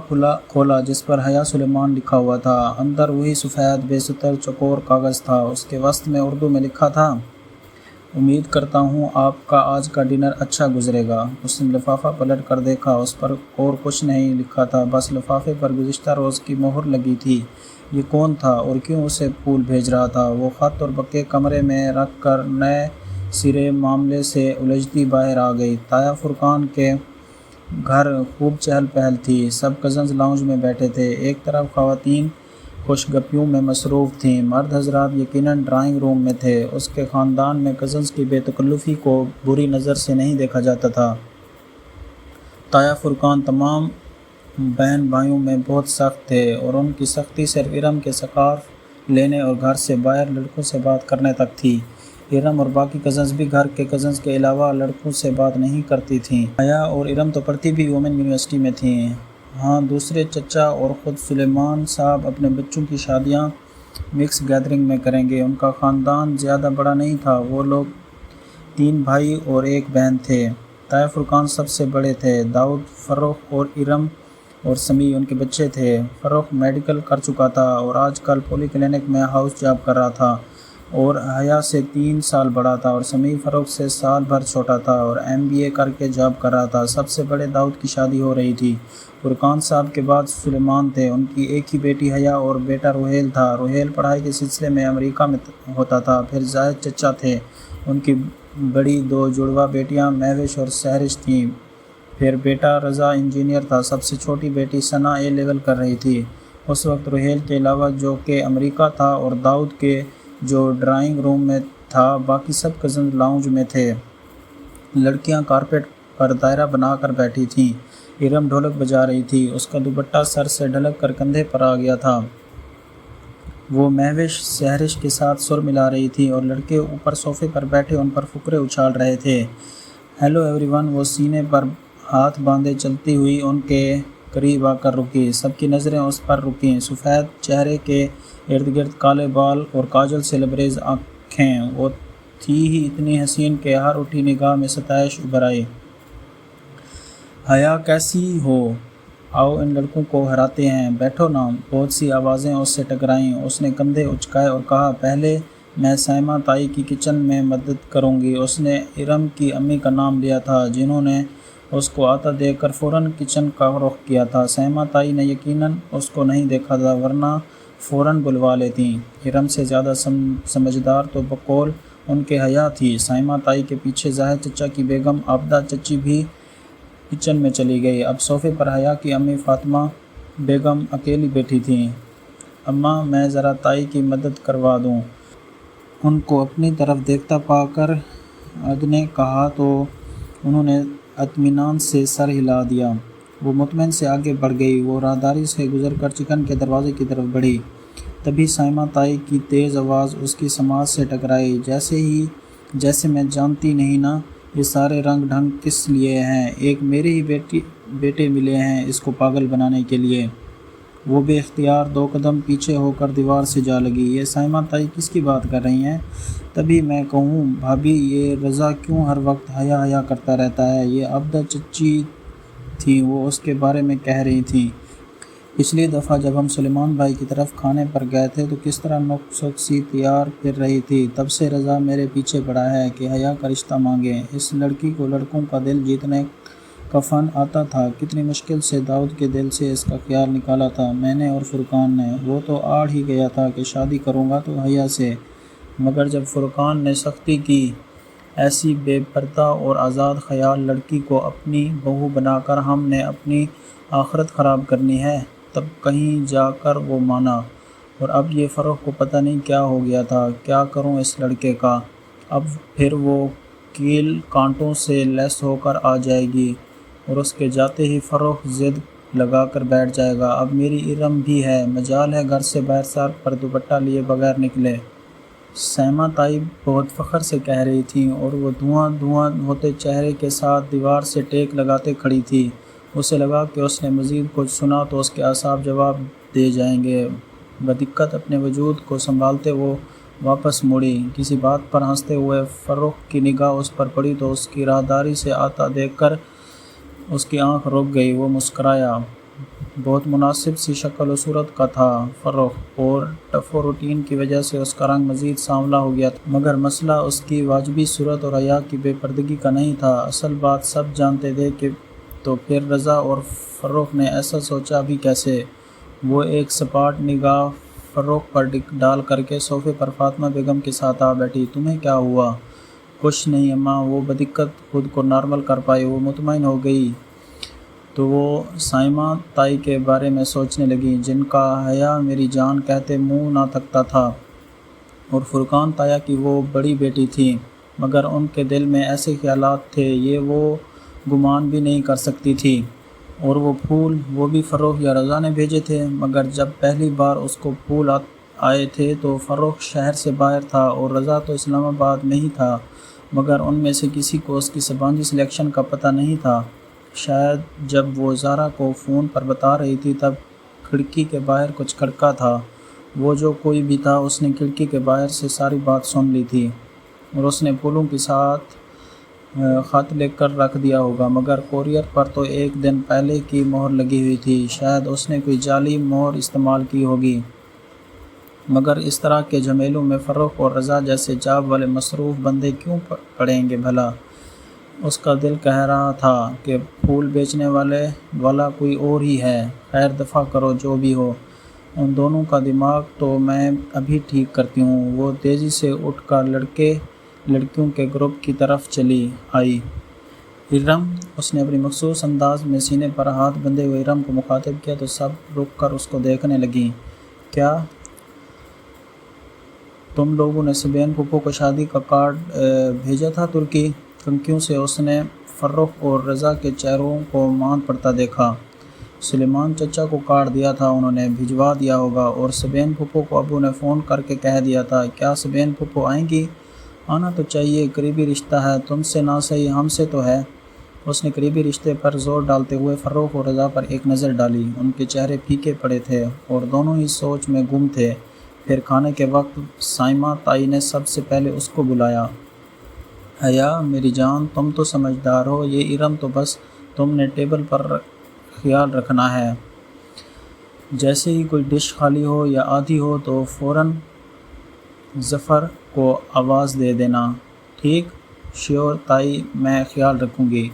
کھولا جس پر حیا سلیمان لکھا ہوا تھا۔ اندر وہی سفید بے ستر چوکور کاغذ تھا۔ اس کے وسط میں اردو میں لکھا تھا، امید کرتا ہوں آپ کا آج کا ڈنر اچھا گزرے گا۔ اس نے لفافہ پلٹ کر دیکھا۔ اس پر اور کچھ نہیں لکھا تھا، بس لفافے پر گزشتہ روز کی مہر لگی تھی۔ یہ کون تھا اور کیوں اسے پھول بھیج رہا تھا؟ وہ خط اور بکے کمرے میں رکھ کر نئے سرے معاملے سے الجھتی باہر آ گئی۔ تایا فرقان کے گھر خوب چہل پہل تھی۔ سب کزنز لاؤنج میں بیٹھے تھے۔ ایک طرف خواتین خوش گپیوں میں مصروف تھیں، مرد حضرات یقیناً ڈرائنگ روم میں تھے۔ اس کے خاندان میں کزنز کی بے تکلفی کو بری نظر سے نہیں دیکھا جاتا تھا۔ تایا فرقان تمام بہن بھائیوں میں بہت سخت تھے اور ان کی سختی صرف ارم کے سکارف لینے اور گھر سے باہر لڑکوں سے بات کرنے تک تھی۔ ارم اور باقی کزنز بھی گھر کے کزنز کے علاوہ لڑکوں سے بات نہیں کرتی تھیں۔ حیا اور ارم تو پڑھتی بھی وومن یونیورسٹی میں تھیں۔ ہاں، دوسرے چچا اور خود سلیمان صاحب اپنے بچوں کی شادیاں مکس گیدرنگ میں کریں گے۔ ان کا خاندان زیادہ بڑا نہیں تھا۔ وہ لوگ 3 بھائی اور 1 بہن تھے۔ تایا فرقان سب سے بڑے تھے۔ داؤد، فرخ اور ارم اور سمیع ان کے بچے تھے۔ فرخ میڈیکل کر چکا تھا اور آج کل پولی کلینک میں ہاؤس جاب کر رہا تھا اور حیا سے 3 سال بڑا تھا، اور سمیع فرخ سے سال بھر چھوٹا تھا اور MBA کر کے جاب کر رہا تھا۔ سب سے بڑے داؤد کی شادی ہو رہی تھی۔ فرقان صاحب کے بعد سلیمان تھے۔ ان کی ایک ہی بیٹی حیا اور بیٹا روہیل تھا۔ روہیل پڑھائی کے سلسلے میں امریکہ میں ہوتا تھا۔ پھر زاہد چچا تھے۔ ان کی بڑی 2 جڑواں بیٹیاں مہوش اور سہرش تھیں۔ پھر بیٹا رضا انجینئر تھا۔ سب سے چھوٹی بیٹی ثنا A لیول کر رہی تھی۔ اس وقت روہیل کے علاوہ جو کہ امریکہ تھا اور داؤد کے جو ڈرائنگ روم میں تھا، باقی سب کزن لاؤنج میں تھے۔ لڑکیاں کارپیٹ پر دائرہ بنا کر بیٹھی تھیں۔ ارم ڈھولک بجا رہی تھی۔ اس کا دوپٹہ سر سے ڈھلک کر کندھے پر آ گیا تھا۔ وہ مہوش سہرش کے ساتھ سر ملا رہی تھی اور لڑکے اوپر صوفے پر بیٹھے ان پر فقرے اچھال رہے تھے۔ ہیلو ایوری ون، وہ سینے پر ہاتھ باندھے چلتی ہوئی ان کے قریب آ کر رکی۔ سب کی نظریں اس پر رکیں۔ سفید چہرے کے ارد گرد کالے بال اور کاجل سے لبریز آنکھیں۔ وہ تھی ہی اتنی حسین کہ ہر اٹھی نگاہ میں ستائش ابھر آئی۔ حیا کیسی ہو؟ آؤ ان لڑکوں کو ہراتے ہیں، بیٹھو نا۔ بہت سی آوازیں اس سے ٹکرائیں۔ اس نے کندھے اچکائے اور کہا، پہلے میں سائمہ تائی کی کچن میں مدد کروں گی۔ اس نے ارم کی امی کا نام لیا تھا جنہوں نے اس کو آتا دیکھ کر فوراً کچن کا رخ کیا تھا۔ سائمہ تائی نے یقیناً اس کو نہیں دیکھا تھا ورنہ فوراً بلوا لیتیں۔ ارم سے زیادہ سمجھدار تو بقول ان کے حیا تھی۔ سائمہ تائی کے پیچھے ظاہر چچا کی بیگم عابدہ چچی بھی کچن میں چلی گئی۔ اب صوفے پر حیا کی امی فاطمہ بیگم اکیلی بیٹھی تھیں۔ اماں میں ذرا تائی کی مدد کروا دوں؟ ان کو اپنی طرف دیکھتا پا کر عد نے کہا تو انہوں نے اطمینان سے سر ہلا دیا۔ وہ مطمئن سے آگے بڑھ گئی۔ وہ راہداری سے گزر کر چکن کے دروازے کی طرف بڑھی۔ تبھی سائمہ تائی کی تیز آواز اس کی سماعت سے ٹکرائی، جیسے میں جانتی نہیں نا یہ سارے رنگ ڈھنگ کس لیے ہیں؟ ایک میرے ہی بیٹے ملے ہیں اس کو پاگل بنانے کے لیے۔ وہ بے اختیار 2 قدم پیچھے ہو کر دیوار سے جا لگی۔ یہ سائمہ تائی کس کی بات کر رہی ہیں؟ تبھی میں کہوں بھابھی یہ رضا کیوں ہر وقت حیا حیا کرتا رہتا ہے؟ یہ عابدہ چچی تھیں، وہ اس کے بارے میں کہہ رہی تھیں۔ پچھلی دفعہ جب ہم سلیمان بھائی کی طرف کھانے پر گئے تھے تو کس طرح نک سی تیار پھر رہی تھی۔ تب سے رضا میرے پیچھے پڑا ہے کہ حیا کا رشتہ مانگے۔ اس لڑکی کو لڑکوں کا دل جیتنے کا فن آتا تھا۔ کتنی مشکل سے داؤد کے دل سے اس کا خیال نکالا تھا میں نے اور فرقان نے۔ وہ تو آڑ ہی گیا تھا کہ شادی کروں گا تو حیا سے، مگر جب فرقان نے سختی کی، ایسی بے پردہ اور آزاد خیال لڑکی کو اپنی بہو بنا کر ہم نے اپنی آخرت خراب کرنی ہے، تب کہیں جا کر وہ مانا۔ اور اب یہ فروخ کو پتہ نہیں کیا ہو گیا تھا۔ کیا کروں اس لڑکے کا؟ اب پھر وہ کیل کانٹوں سے لیس ہو کر آ جائے گی اور اس کے جاتے ہی فروخ ضد لگا کر بیٹھ جائے گا۔ اب میری ارم بھی ہے، مجال ہے گھر سے باہر سر پر دوپٹہ لیے بغیر نکلے۔ سائمہ تائی بہت فخر سے کہہ رہی تھیں اور وہ دھواں دھواں ہوتے چہرے کے ساتھ دیوار سے ٹیک لگاتے کھڑی تھی۔ اسے لگا کہ اس نے مزید کچھ سنا تو اس کے اعصاب جواب دے جائیں گے۔ بدقت اپنے وجود کو سنبھالتے وہ واپس مڑی۔ کسی بات پر ہنستے ہوئے فروخ کی نگاہ اس پر پڑی تو اس کی راہداری سے آتا دیکھ کر اس کی آنکھ رک گئی۔ وہ مسکرایا۔ بہت مناسب سی شکل و صورت کا تھا فروخ، اور ٹف و روٹین کی وجہ سے اس کا رنگ مزید سانولا ہو گیا تھا، مگر مسئلہ اس کی واجبی صورت اور حیا کی بے پردگی کا نہیں تھا۔ اصل بات سب جانتے تھے کہ تو پھر رضا اور فروخ نے ایسا سوچا بھی کیسے؟ وہ ایک سپاٹ نگاہ فروخ پر ڈال کر کے صوفے پر فاطمہ بیگم کے ساتھ آ بیٹھی۔ تمہیں کیا ہوا؟ کچھ نہیں اماں۔ وہ بدقت خود کو نارمل کر پائی۔ وہ مطمئن ہو گئی تو وہ سائمہ تائی کے بارے میں سوچنے لگی، جن کا حیا میری جان کہتے منہ نہ تھکتا تھا، اور فرقان تایا کی وہ بڑی بیٹی تھی، مگر ان کے دل میں ایسے خیالات تھے یہ وہ گمان بھی نہیں کر سکتی تھی۔ اور وہ پھول، وہ بھی فروخ یا رضا نے بھیجے تھے، مگر جب پہلی بار اس کو پھول آئے تھے تو فروخ شہر سے باہر تھا اور رضا تو اسلام آباد میں ہی تھا، مگر ان میں سے کسی کو اس کی سبانجی سلیکشن کا پتہ نہیں تھا۔ شاید جب وہ زارا کو فون پر بتا رہی تھی تب کھڑکی کے باہر کچھ کھڑکا تھا۔ وہ جو کوئی بھی تھا اس نے کھڑکی کے باہر سے ساری بات سن لی تھی، اور اس نے پھولوں کے ساتھ خط لکھ کر رکھ دیا ہوگا، مگر کورئر پر تو 1 دن پہلے کی مہر لگی ہوئی تھی۔ شاید اس نے کوئی جعلی مہر استعمال کی ہوگی، مگر اس طرح کے جھمیلوں میں فروخ اور رضا جیسے جاب والے مصروف بندے کیوں پڑیں گے بھلا؟ اس کا دل کہہ رہا تھا کہ پھول بیچنے والا کوئی اور ہی ہے۔ خیر دفع کرو جو بھی ہو، ان دونوں کا دماغ تو میں ابھی ٹھیک کرتی ہوں۔ وہ تیزی سے اٹھ کر لڑکیوں کے گروپ کی طرف چلی آئی۔ ارم، اس نے اپنی مخصوص انداز میں سینے پر ہاتھ بندھے ہوئے ارم کو مخاطب کیا تو سب رک کر اس کو دیکھنے لگیں۔ کیا تم لوگوں نے سبین پھپھو کو شادی کا کارڈ بھیجا تھا ترکی؟ کنکیوں سے اس نے فروخ اور رضا کے چہروں کو ماند پڑتا دیکھا۔ سلیمان چچا کو کارڈ دیا تھا، انہوں نے بھجوا دیا ہوگا، اور سبین پھپھو کو ابو نے فون کر کے کہہ دیا تھا۔ کیا سبین پھپھو آئیں گی؟ آنا تو چاہیے، قریبی رشتہ ہے، تم سے نہ صحیح ہم سے تو ہے۔ اس نے قریبی رشتے پر زور ڈالتے ہوئے فروخ اور رضا پر ایک نظر ڈالی۔ ان کے چہرے پھیکے پڑے تھے اور دونوں ہی سوچ میں گم تھے۔ پھر کھانے کے وقت سائمہ تائی نے سب سے پہلے اس کو بلایا۔ حیا میری جان، تم تو سمجھدار ہو، یہ ارم تو بس تم نے ٹیبل پر خیال رکھنا ہے۔ جیسے ہی کوئی ڈش خالی ہو یا آدھی ہو تو فوراً ظفر کو آواز دے دینا۔ ٹھیک؟ شیور تائی، میں خیال رکھوں گی۔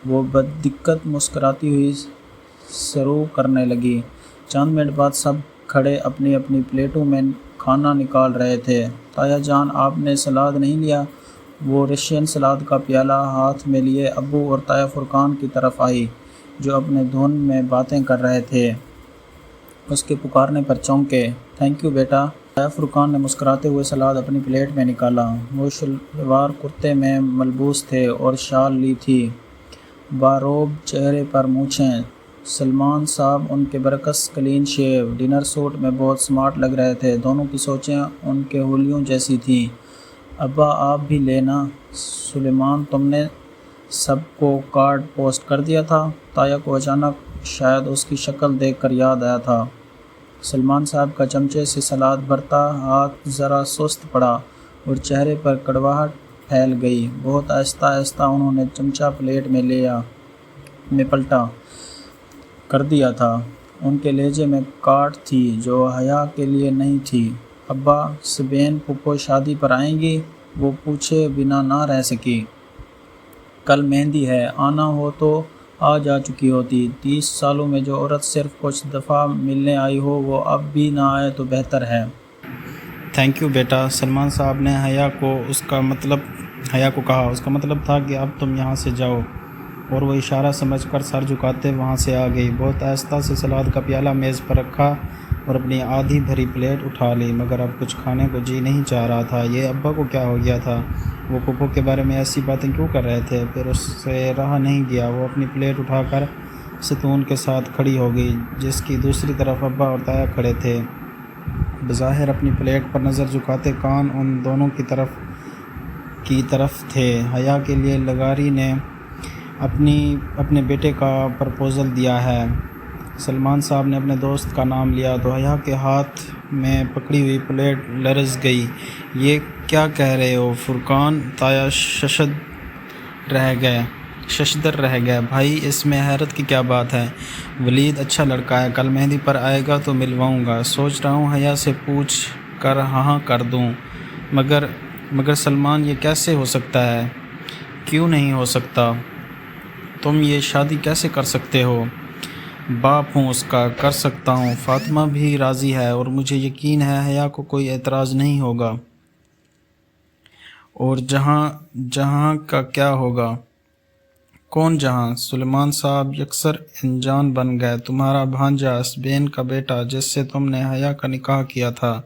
وہ بددقت مسکراتی ہوئی شروع کرنے لگی۔ چند منٹ بعد سب کھڑے اپنی اپنی پلیٹوں میں کھانا نکال رہے تھے۔ تایا جان، آپ نے سلاد نہیں لیا؟ وہ رشین سلاد کا پیالہ ہاتھ میں لیے ابو اور تایا فرقان کی طرف آئی، جو اپنے دھن میں باتیں کر رہے تھے۔ اس کے پکارنے پر چونکے۔ تھینک یو بیٹا۔ تایا فرقان نے مسکراتے ہوئے سلاد اپنی پلیٹ میں نکالا۔ وہ شلوار کرتے میں ملبوس تھے اور شال لی تھی، باروب چہرے پر مونچھیں۔ سلمان صاحب ان کے برعکس کلین شیو، ڈنر سوٹ میں بہت سمارٹ لگ رہے تھے۔ دونوں کی سوچیں ان کے حولیوں جیسی تھیں۔ ابا آپ بھی لینا۔ سلیمان، تم نے سب کو کارڈ پوسٹ کر دیا تھا؟ تایا کو اچانک شاید اس کی شکل دیکھ کر یاد آیا تھا۔ سلمان صاحب کا چمچے سے سلاد بھرتا ہاتھ ذرا سست پڑا اور چہرے پر کڑواہٹ پھیل گئی۔ بہت آہستہ آہستہ انہوں نے چمچہ پلیٹ میں پلٹا کر دیا تھا۔ ان کے لہجے میں کاٹ تھی جو حیا کے لیے نہیں تھی۔ ابا، سبین پھپھو شادی پر آئیں گی؟ وہ پوچھے بنا نہ رہ سکی۔ کل مہندی ہے، آنا ہو تو آ جا چکی ہوتی۔ 30 سالوں میں جو عورت صرف کچھ دفعہ ملنے آئی ہو وہ اب بھی نہ آئے تو بہتر ہے۔ تھینک یو بیٹا۔ سلمان صاحب نے حیا کو کہا۔ اس کا مطلب تھا کہ اب تم یہاں سے جاؤ، اور وہ اشارہ سمجھ کر سر جھکاتے وہاں سے آ گئی۔ بہت آہستہ سے سلاد کا پیالہ میز پر رکھا اور اپنی آدھی بھری پلیٹ اٹھا لی، مگر اب کچھ کھانے کو جی نہیں چاہ رہا تھا۔ یہ ابا کو کیا ہو گیا تھا؟ وہ پھپھو کے بارے میں ایسی باتیں کیوں کر رہے تھے؟ پھر اس سے رہا نہیں گیا۔ وہ اپنی پلیٹ اٹھا کر ستون کے ساتھ کھڑی ہو گئی، جس کی دوسری طرف ابا اور تایا کھڑے تھے، بظاہر اپنی پلیٹ پر نظر جھکاتے۔ کان ان دونوں کی طرف تھے۔ حیا کے لیے لغاری نے اپنے بیٹے کا پرپوزل دیا ہے۔ سلمان صاحب نے اپنے دوست کا نام لیا تو حیا کے ہاتھ میں پکڑی ہوئی پلیٹ لرز گئی۔ یہ کیا کہہ رہے ہو فرقان؟ تایا ششدر رہ گئے۔ بھائی، اس میں حیرت کی کیا بات ہے؟ ولید اچھا لڑکا ہے، کل مہندی پر آئے گا تو ملواؤں گا۔ سوچ رہا ہوں حیا سے پوچھ کر ہاں کر دوں، مگر سلمان، یہ کیسے ہو سکتا ہے؟ کیوں نہیں ہو سکتا؟ تم یہ شادی کیسے کر سکتے ہو؟ باپ ہوں اس کا، کر سکتا ہوں۔ فاطمہ بھی راضی ہے اور مجھے یقین ہے حیا کو کوئی اعتراض نہیں ہوگا۔ اور جہاں کا کیا ہوگا؟ کون جہاں؟ سلیمان صاحب یکسر انجان بن گئے۔ تمہارا بھانجا سبین کا بیٹا، جس سے تم نے حیا کا نکاح کیا تھا،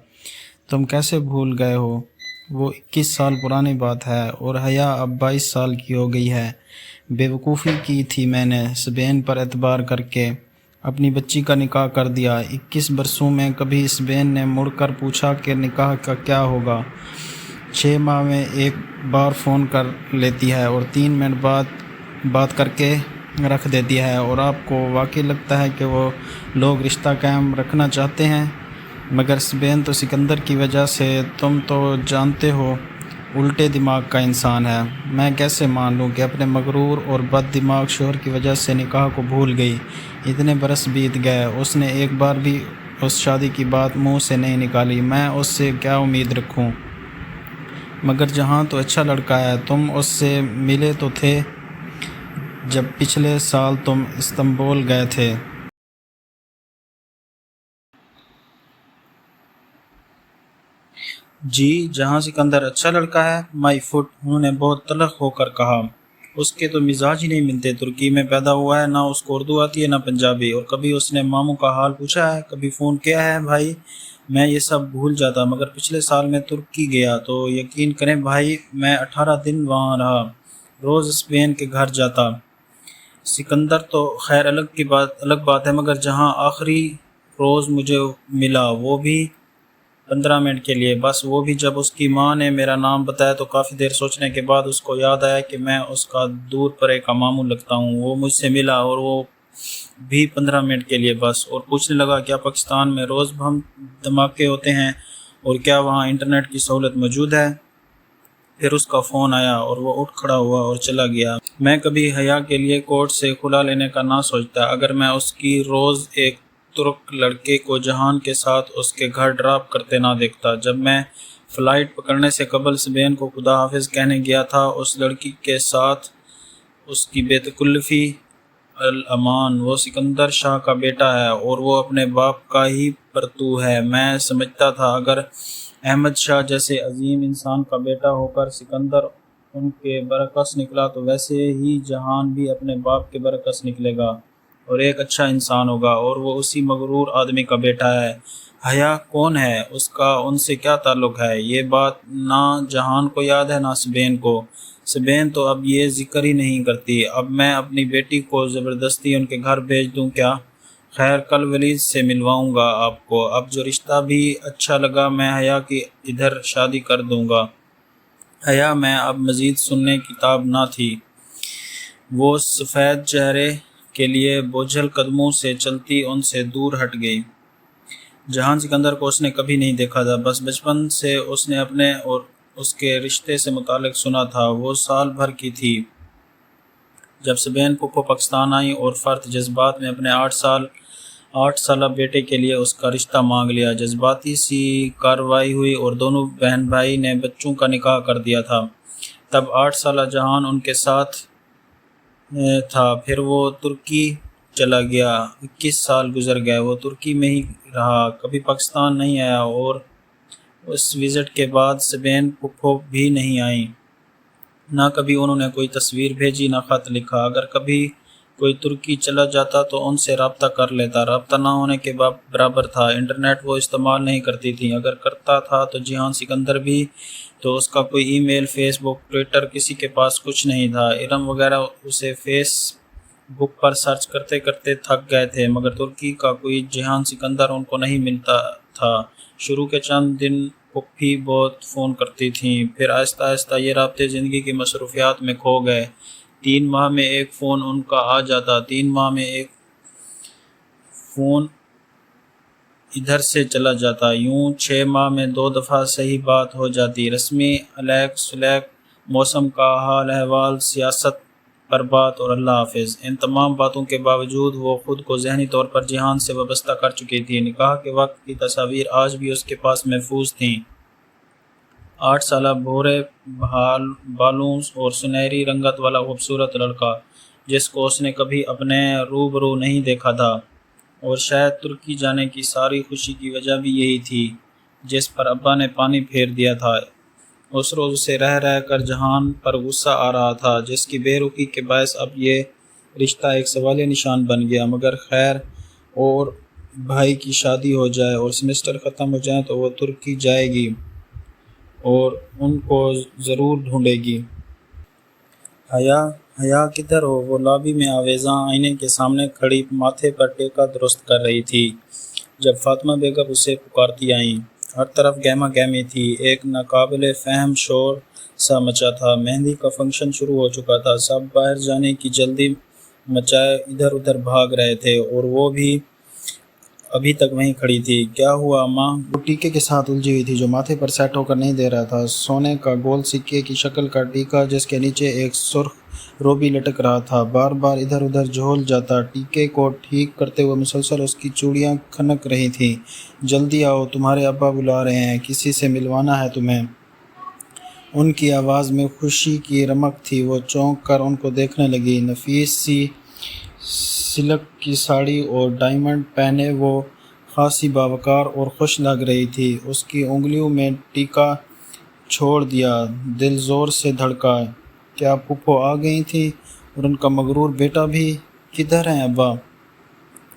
تم کیسے بھول گئے ہو؟ وہ 21 سال پرانی بات ہے، اور حیا اب 22 سال کی ہو گئی ہے۔ بے وقوفی کی تھی میں نے، سبین پر اعتبار کر کے اپنی بچی کا نکاح کر دیا۔ 21 برسوں میں کبھی سبین نے مڑ کر پوچھا کہ نکاح کا کیا ہوگا؟ 6 ماہ میں ایک بار فون کر لیتی ہے اور 3 منٹ بعد بات کر کے رکھ دیتی ہے۔ اور آپ کو واقعی لگتا ہے کہ وہ لوگ رشتہ قائم رکھنا چاہتے ہیں؟ مگر سبین تو سکندر کی وجہ سے، تم تو جانتے ہو، الٹے دماغ کا انسان ہے۔ میں کیسے مان لوں کہ اپنے مغرور اور بد دماغ شوہر کی وجہ سے نکاح کو بھول گئی؟ اتنے برس بیت گئے، اس نے ایک بار بھی اس شادی کی بات منہ سے نہیں نکالی۔ میں اس سے کیا امید رکھوں؟ مگر جہاں تو اچھا لڑکا ہے۔ تم اس سے ملے تو تھے جب پچھلے سال تم استنبول گئے تھے۔ جی، جہاں سکندر اچھا لڑکا ہے، مائی فٹ، انہوں نے بہت تلخ ہو کر کہا۔ اس کے تو مزاج ہی نہیں ملتے۔ ترکی میں پیدا ہوا ہے، نہ اس کو اردو آتی ہے نہ پنجابی، اور کبھی اس نے ماموں کا حال پوچھا ہے، کبھی فون کیا ہے؟ بھائی، میں یہ سب بھول جاتا، مگر پچھلے سال میں ترکی گیا تو یقین کریں بھائی، میں 18 دن وہاں رہا، روز اسپین کے گھر جاتا۔ سکندر تو خیر الگ بات ہے، مگر جہاں آخری روز مجھے ملا وہ بھی 15 منٹ کے لیے بس، وہ بھی جب اس کی ماں نے میرا نام بتایا تو کافی دیر سوچنے کے بعد اس کو یاد آیا کہ میں اس کا دور پرے کا ماموں لگتا ہوں۔ وہ مجھ سے ملا، اور وہ بھی 15 منٹ کے لیے بس، اور پوچھنے لگا کیا پاکستان میں روز بم دھماکے ہوتے ہیں اور کیا وہاں انٹرنیٹ کی سہولت موجود ہے؟ پھر اس کا فون آیا اور وہ اٹھ کھڑا ہوا اور چلا گیا۔ میں کبھی حیا کے لیے کورٹ سے کھلا لینے کا نہ سوچتا اگر میں اس کی روز ایک ترک لڑکے کو جہان کے ساتھ اس کے گھر ڈراپ کرتے نہ دیکھتا۔ جب میں فلائٹ پکڑنے سے قبل سبین کو خدا حافظ کہنے گیا تھا، اس لڑکی کے ساتھ اس کی بے تکلفی الامان، وہ سکندر شاہ کا بیٹا ہے اور وہ اپنے باپ کا ہی پرتو ہے۔ میں سمجھتا تھا اگر احمد شاہ جیسے عظیم انسان کا بیٹا ہو کر سکندر ان کے برعکس نکلا تو ویسے ہی جہان بھی اپنے باپ کے برعکس نکلے گا اور ایک اچھا انسان ہوگا، اور وہ اسی مغرور آدمی کا بیٹا ہے۔ حیا کون ہے؟ اس کا ان سے کیا تعلق ہے؟ یہ بات نہ جہان کو یاد ہے نہ سبین کو۔ سبین تو اب یہ ذکر ہی نہیں کرتی۔ اب میں اپنی بیٹی کو زبردستی ان کے گھر بھیج دوں کیا؟ خیر، کل ولید سے ملواؤں گا آپ کو۔ اب جو رشتہ بھی اچھا لگا میں حیا کی ادھر شادی کر دوں گا۔ حیا میں اب مزید سننے کی تاب نہ تھی۔ وہ سفید چہرے کے لیے بوجھل قدموں سے چلتی ان سے دور ہٹ گئی۔ جہان سکندر کو اس نے کبھی نہیں دیکھا تھا، بس بچپن سے اس نے اپنے اور اس کے رشتے سے متعلق سنا تھا۔ وہ سال بھر کی تھی جب سبین پھپھو پاکستان آئی اور فرط جذبات میں اپنے 8 سالہ بیٹے کے لیے اس کا رشتہ مانگ لیا۔ جذباتی سی کارروائی ہوئی اور دونوں بہن بھائی نے بچوں کا نکاح کر دیا تھا۔ تب 8 سالہ جہان ان کے ساتھ تھا، پھر وہ ترکی چلا گیا۔ 21 سال گزر گئے، وہ ترکی میں ہی رہا، کبھی پاکستان نہیں آیا، اور اس وزٹ کے بعد سبین پھپھو بھی نہیں آئیں۔ نہ کبھی انہوں نے کوئی تصویر بھیجی، نہ خط لکھا۔ اگر کبھی کوئی ترکی چلا جاتا تو ان سے رابطہ کر لیتا، رابطہ نہ ہونے کے برابر تھا۔ انٹرنیٹ وہ استعمال نہیں کرتی تھیں، اگر کرتا تھا تو جہان سکندر بھی، تو اس کا کوئی ای میل، فیس بک، ٹویٹر، کسی کے پاس کچھ نہیں تھا۔ ارم وغیرہ اسے فیس بک پر سرچ کرتے کرتے تھک گئے تھے، مگر ترکی کا کوئی جہان سکندر ان کو نہیں ملتا تھا۔ شروع کے چند دن پھپھی بہت فون کرتی تھیں، پھر آہستہ آہستہ یہ رابطے زندگی کی مصروفیات میں کھو گئے۔ 3 ماہ میں ایک فون ان کا آ جاتا، 3 ماہ میں ایک فون ادھر سے چلا جاتا، یوں 6 ماہ میں 2 دفعہ صحیح بات ہو جاتی، رسمی علیک سلیک، موسم کا حال احوال، سیاست پر بات اور اللہ حافظ۔ ان تمام باتوں کے باوجود وہ خود کو ذہنی طور پر جہان سے وابستہ کر چکی تھی۔ نکاح کے وقت کی تصاویر آج بھی اس کے پاس محفوظ تھیں۔ 8 سالہ بھورے بالوں اور سنہری رنگت والا خوبصورت لڑکا، جس کو اس نے کبھی اپنے روبرو نہیں دیکھا تھا، اور شاید ترکی جانے کی ساری خوشی کی وجہ بھی یہی تھی، جس پر ابا نے پانی پھیر دیا تھا۔ اس روز اسے رہ رہ کر جہان پر غصہ آ رہا تھا، جس کی بے رخی کے باعث اب یہ رشتہ ایک سوالیہ نشان بن گیا۔ مگر خیر، اور بھائی کی شادی ہو جائے اور سیمسٹر ختم ہو جائے تو وہ ترکی جائے گی اور ان کو ضرور ڈھونڈے گی۔ حیا کدھر ہو؟ وہ لابی میں آویزاں آئینے کے سامنے کھڑی ماتھے پر ٹیکا درست کر رہی تھی جب فاطمہ بیگم اسے پکارتی آئیں۔ ہر طرف گہما گہمی تھی، ایک ناقابل فہم شور سا مچا تھا۔ مہندی کا فنکشن شروع ہو چکا تھا، سب باہر جانے کی جلدی مچائے ادھر ادھر بھاگ رہے تھے، اور وہ بھی ابھی تک وہیں کھڑی تھی۔ کیا ہوا اماں؟ وہ ٹیکے کے ساتھ الجھی ہوئی تھی جو ماتھے پر سیٹ ہو کر نہیں دے رہا تھا۔ سونے کا گول سکے کی شکل کا ٹیکا جس کے نیچے ایک سرخ روبی لٹک رہا تھا، بار بار ادھر ادھر جھول جاتا۔ ٹیکے کو ٹھیک کرتے ہوئے مسلسل اس کی چوڑیاں کھنک رہی تھیں۔ جلدی آؤ، تمہارے ابا بلا رہے ہیں، کسی سے ملوانا ہے تمہیں۔ ان کی آواز میں خوشی کی رمق تھی۔ وہ چونک کر ان کو دیکھنے لگی۔ نفیس سی سلک کی ساڑی اور ڈائمنڈ پہنے وہ خاصی باوقار اور خوش لگ رہی تھی۔ اس کی انگلیوں میں ٹیکا چھوڑ دیا، دل زور سے دھڑکا۔ کیا پھپھو آ گئی تھی؟ اور ان کا مغرور بیٹا بھی؟ کدھر ہیں ابا؟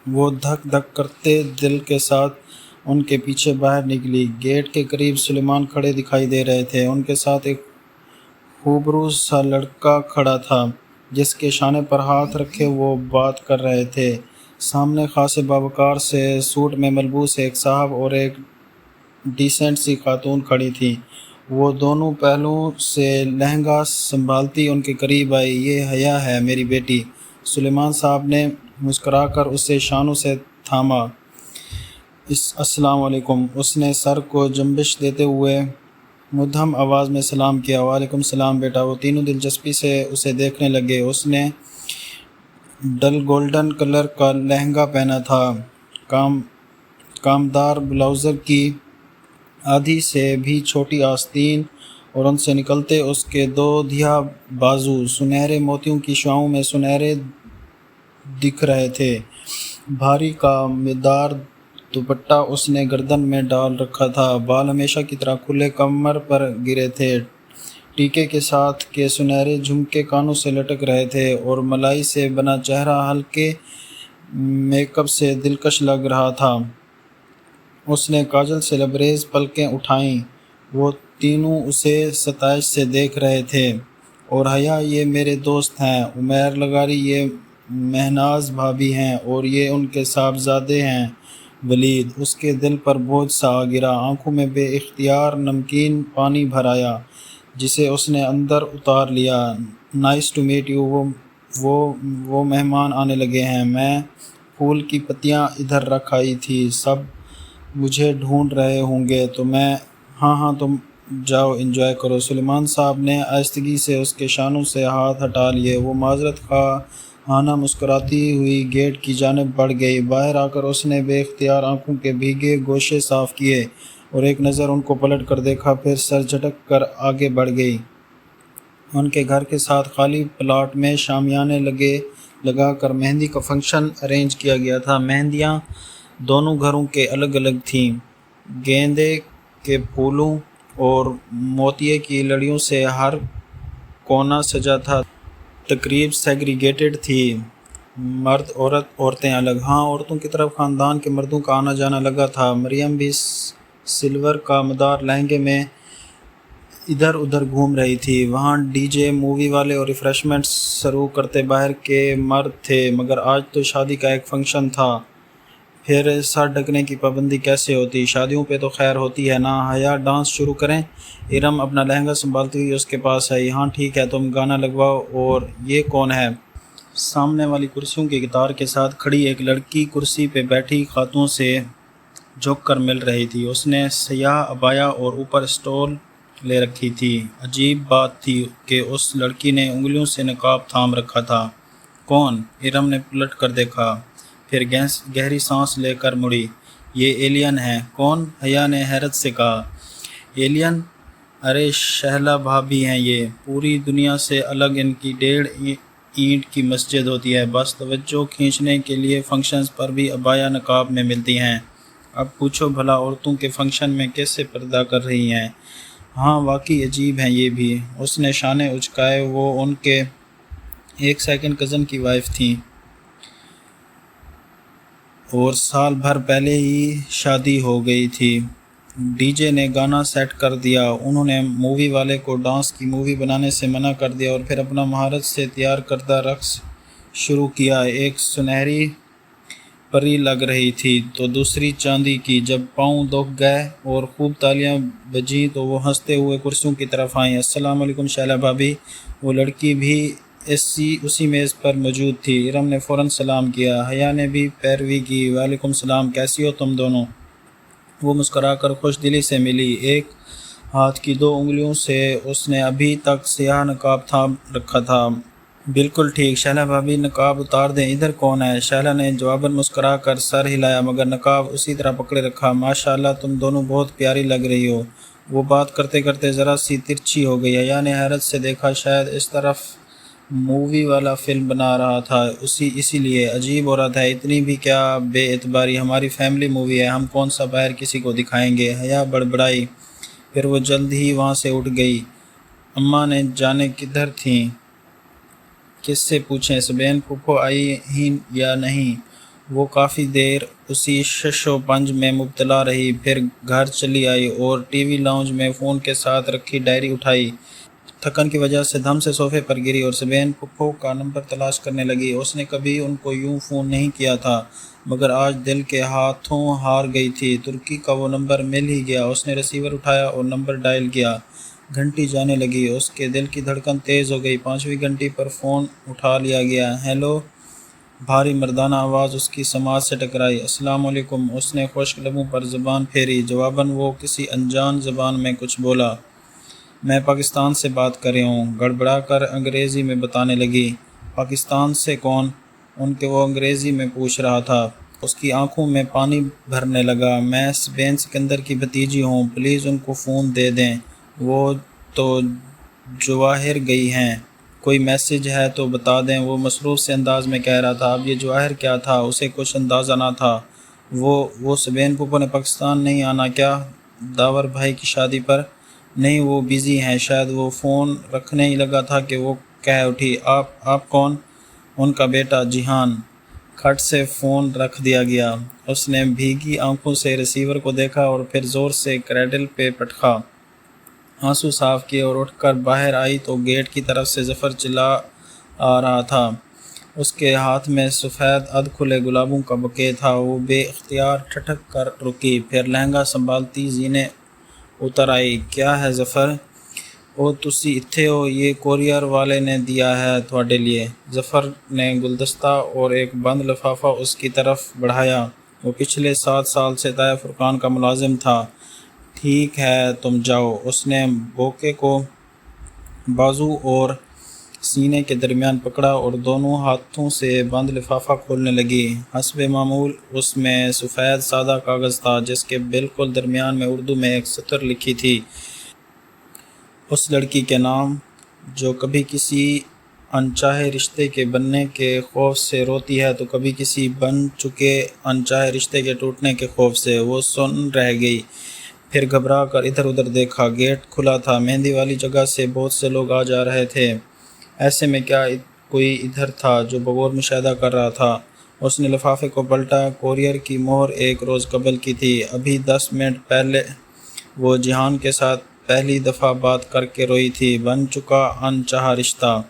وہ دھک دھک کرتے دل کے ساتھ ان کے پیچھے باہر نکلی۔ گیٹ کے قریب سلیمان کھڑے دکھائی دے رہے تھے، ان کے ساتھ ایک خوبرو سا لڑکا کھڑا تھا جس کے شانے پر ہاتھ رکھے وہ بات کر رہے تھے۔ سامنے خاصے باوقار سے سوٹ میں ملبوس ایک صاحب اور ایک ڈیسنٹ سی خاتون کھڑی تھیں۔ وہ دونوں پہلوؤں سے لہنگا سنبھالتی ان کے قریب آئی۔ یہ حیا ہے میری بیٹی۔ سلیمان صاحب نے مسکرا کر اسے شانوں سے تھاما۔ السلام علیکم۔ اس نے سر کو جنبش دیتے ہوئے مدھم آواز میں سلام کیا۔ وعلیکم السلام بیٹا۔ وہ تینوں دلچسپی سے اسے دیکھنے لگے۔ اس نے ڈل گولڈن کلر کا لہنگا پہنا تھا، کامدار بلاؤزر کی آدھی سے بھی چھوٹی آستین، اور ان سے نکلتے اس کے دو دھیا بازو سنہرے موتیوں کی شعاؤں میں سنہرے دکھ رہے تھے۔ بھاری کامدار دوپٹہ اس نے گردن میں ڈال رکھا تھا، بال ہمیشہ کی طرح کھلے کمر پر گرے تھے، ٹیکے کے ساتھ کے سنہرے جھمکے کانوں سے لٹک رہے تھے، اور ملائی سے بنا چہرہ ہلکے میک اپ سے دلکش لگ رہا تھا۔ اس نے کاجل سے لبریز پلکیں اٹھائیں۔ وہ تینوں اسے ستائش سے دیکھ رہے تھے۔ اور حیا، یہ میرے دوست ہیں، عمیر لغاری، یہ مہناز بھابی ہیں، اور یہ ان کے صاحبزادے ہیں ولید۔ اس کے دل پر بوجھ سا آ گرا، آنکھوں میں بے اختیار نمکین پانی بھر آیا جسے اس نے اندر اتار لیا۔ Nice to meet you. وہ مہمان آنے لگے ہیں، میں پھول کی پتیاں ادھر رکھ آئی تھی، سب مجھے ڈھونڈ رہے ہوں گے تو میں ہاں تم جاؤ انجوائے کرو۔ سلیمان صاحب نے آہستگی سے اس کے شانوں سے ہاتھ ہٹا لیے۔ وہ معذرت خواہانہ مسکراتی ہوئی گیٹ کی جانب بڑھ گئی۔ باہر آ کر اس نے بے اختیار آنکھوں کے بھیگے گوشے صاف کیے اور ایک نظر ان کو پلٹ کر دیکھا، پھر سر جھٹک کر آگے بڑھ گئی۔ ان کے گھر کے ساتھ خالی پلاٹ میں شامیانے لگا کر مہندی کا فنکشن ارینج کیا گیا تھا۔ مہندیاں دونوں گھروں کے الگ الگ تھیں، گیندے کے پھولوں اور موتیے کی لڑیوں سے ہر کونا سجا تھا۔ تقریب سیگریگیٹڈ تھی، مرد عورتیں الگ۔ عورتوں کی طرف خاندان کے مردوں کا آنا جانا لگا تھا۔ مریم بھی سلور کا مدار لہنگے میں ادھر ادھر گھوم رہی تھی۔ وہاں ڈی جے، مووی والے اور ریفریشمنٹس سرو کرتے باہر کے مرد تھے، مگر آج تو شادی کا ایک فنکشن تھا، پھر سر ڈھکنے کی پابندی کیسے ہوتی؟ شادیوں پہ تو خیر ہوتی ہے نا۔ حیا، ڈانس شروع کریں؟ ارم اپنا لہنگا سنبھالتی ہوئی اس کے پاس آئی۔ ہاں ٹھیک ہے، تم گانا لگواؤ۔ اور یہ کون ہے؟ سامنے والی کرسیوں کی قطار کے ساتھ کھڑی ایک لڑکی کرسی پہ بیٹھی خاتون سے جھک کر مل رہی تھی۔ اس نے سیاہ عبایا اور اوپر اسٹول لے رکھی تھی۔ عجیب بات تھی کہ اس لڑکی نے انگلیوں سے نقاب تھام رکھا تھا۔ کون؟ ارم نے پلٹ کر دیکھا، پھر گہری سانس لے کر مڑی۔ یہ ایلین ہے۔ کون؟ حیا نے حیرت سے کہا۔ ایلین؟ ارے شہلا بھابی ہیں یہ، پوری دنیا سے الگ ان کی 1.5 اینٹ کی مسجد ہوتی ہے، بس توجہ کھینچنے کے لیے فنکشنز پر بھی عبایا نقاب میں ملتی ہیں۔ اب پوچھو بھلا عورتوں کے فنکشن میں کیسے پردہ کر رہی ہیں؟ ہاں واقعی عجیب ہیں یہ بھی۔ اس نے شانے اچکائے۔ وہ ان کے ایک سیکنڈ کزن کی وائف تھیں اور سال بھر پہلے ہی شادی ہو گئی تھی۔ ڈی جے نے گانا سیٹ کر دیا، انہوں نے مووی والے کو ڈانس کی مووی بنانے سے منع کر دیا اور پھر اپنا مہارت سے تیار کردہ رقص شروع کیا۔ ایک سنہری پری لگ رہی تھی تو دوسری چاندی کی۔ جب پاؤں دکھ گئے اور خوب تالیاں بجیں تو وہ ہنستے ہوئے کرسیوں کی طرف آئیں۔ السلام علیکم شہلا بھابی۔ وہ لڑکی بھی اسی میز پر موجود تھی۔ ارم نے فوراً سلام کیا۔ حیا نے بھی پیروی کی۔ وعلیکم السلام، کیسی ہو تم دونوں؟ وہ مسکرا کر خوش دلی سے ملی۔ ایک ہاتھ کی 2 انگلیوں سے اس نے ابھی تک سیاہ نقاب تھام رکھا تھا۔ بالکل ٹھیک، شہلا بھابی نقاب اتار دیں۔ ادھر کون ہے؟ شہلا نے جواباً مسکرا کر سر ہلایا مگر نقاب اسی طرح پکڑے رکھا۔ ماشاءاللہ تم دونوں بہت پیاری لگ رہی ہو۔ وہ بات کرتے کرتے ذرا سی ترچھی ہو گئی۔ حیا نے حیرت سے دیکھا، شاید اس طرف مووی والا فلم بنا رہا تھا اسی لیے۔ عجیب عورت ہے، اتنی بھی کیا بے اعتباری؟ ہماری فیملی مووی ہے، ہم کون سا باہر کسی کو دکھائیں گے؟ حیا بڑبڑائی، پھر وہ جلد ہی وہاں سے اٹھ گئی۔ اماں نے جانے کدھر تھیں؟ کس سے پوچھیں؟ سبین پھوپھو آئی ہی یا نہیں؟ وہ کافی دیر اسی شش و پنج میں مبتلا رہی، پھر گھر چلی آئی اور ٹی وی لاؤنج میں فون کے ساتھ رکھی ڈائری اٹھائی۔ تھکن کی وجہ سے دھم سے صوفے پر گری اور سبین پھوپھو کا نمبر تلاش کرنے لگی۔ اس نے کبھی ان کو یوں فون نہیں کیا تھا مگر آج دل کے ہاتھوں ہار گئی تھی۔ ترکی کا وہ نمبر مل ہی گیا۔ اس نے ریسیور اٹھایا اور نمبر ڈائل کیا۔ گھنٹی جانے لگی، اس کے دل کی دھڑکن تیز ہو گئی۔ 5ویں گھنٹی پر فون اٹھا لیا گیا۔ ہیلو، بھاری مردانہ آواز اس کی سماعت سے ٹکرائی۔ السلام علیکم۔ اس نے خشک لبوں پر زبان پھیری۔ جواباً وہ کسی انجان زبان میں کچھ بولا۔ میں پاکستان سے بات کر رہی ہوں، گڑبڑا کر انگریزی میں بتانے لگی۔ پاکستان سے کون؟ ان کے وہ انگریزی میں پوچھ رہا تھا۔ اس کی آنکھوں میں پانی بھرنے لگا۔ میں بین سکندر کی بھتیجی ہوں، پلیز ان کو فون دے دیں، وہ تو جواہر گئی ہیں، کوئی میسج ہے تو بتا دیں۔ وہ مصروف سے انداز میں کہہ رہا تھا۔ اب یہ جواہر کیا تھا؟ اسے کچھ اندازہ نہ تھا۔ وہ سبین پھوپھو نے پاکستان نہیں آنا کیا؟ داور بھائی کی شادی پر؟ نہیں، وہ بیزی ہیں شاید۔ وہ فون رکھنے ہی لگا تھا کہ وہ کہہ اٹھی، آپ کون؟ ان کا بیٹا جیحان۔ کھٹ سے فون رکھ دیا گیا۔ اس نے بھیگی آنکھوں سے ریسیور کو دیکھا اور پھر زور سے کریڈل پہ پٹکا، آنسو صاف کیے اور اٹھ کر باہر آئی تو گیٹ کی طرف سے ظفر چلا آ رہا تھا۔ اس کے ہاتھ میں سفید ادھ کھلے گلابوں کا بکے تھا۔ وہ بے اختیار ٹھٹک کر رکی، پھر لہنگا سنبھالتی زینے اتر آئی۔ کیا ہے ظفر؟ او تسی اتھے ہو، یہ کورئر والے نے دیا ہے تھوڑے لیے۔ ظفر نے گلدستہ اور ایک بند لفافہ اس کی طرف بڑھایا۔ وہ پچھلے 7 سال سے طائع فرقان کا ملازم تھا۔ ٹھیک ہے تم جاؤ۔ اس نے بوکے کو بازو اور سینے کے درمیان پکڑا اور دونوں ہاتھوں سے بند لفافہ کھولنے لگی۔ حسب معمول اس میں سفید سادہ کاغذ تھا جس کے بالکل درمیان میں اردو میں ایک سطر لکھی تھی، اس لڑکی کے نام جو کبھی کسی انچاہے رشتے کے بننے کے خوف سے روتی ہے تو کبھی کسی بن چکے انچاہے رشتے کے ٹوٹنے کے خوف سے۔ وہ سن رہ گئی، پھر گھبرا کر ادھر ادھر دیکھا۔ گیٹ کھلا تھا، مہندی والی جگہ سے بہت سے لوگ آ جا رہے تھے۔ ایسے میں کیا کوئی ادھر تھا جو بغور مشاہدہ کر رہا تھا؟ اس نے لفافے کو پلٹا۔ کورئر کی مہر 1 روز قبل کی تھی۔ ابھی 10 منٹ پہلے وہ جیحان کے ساتھ پہلی دفعہ بات کر کے روئی تھی، بن چکا انچاہا رشتہ،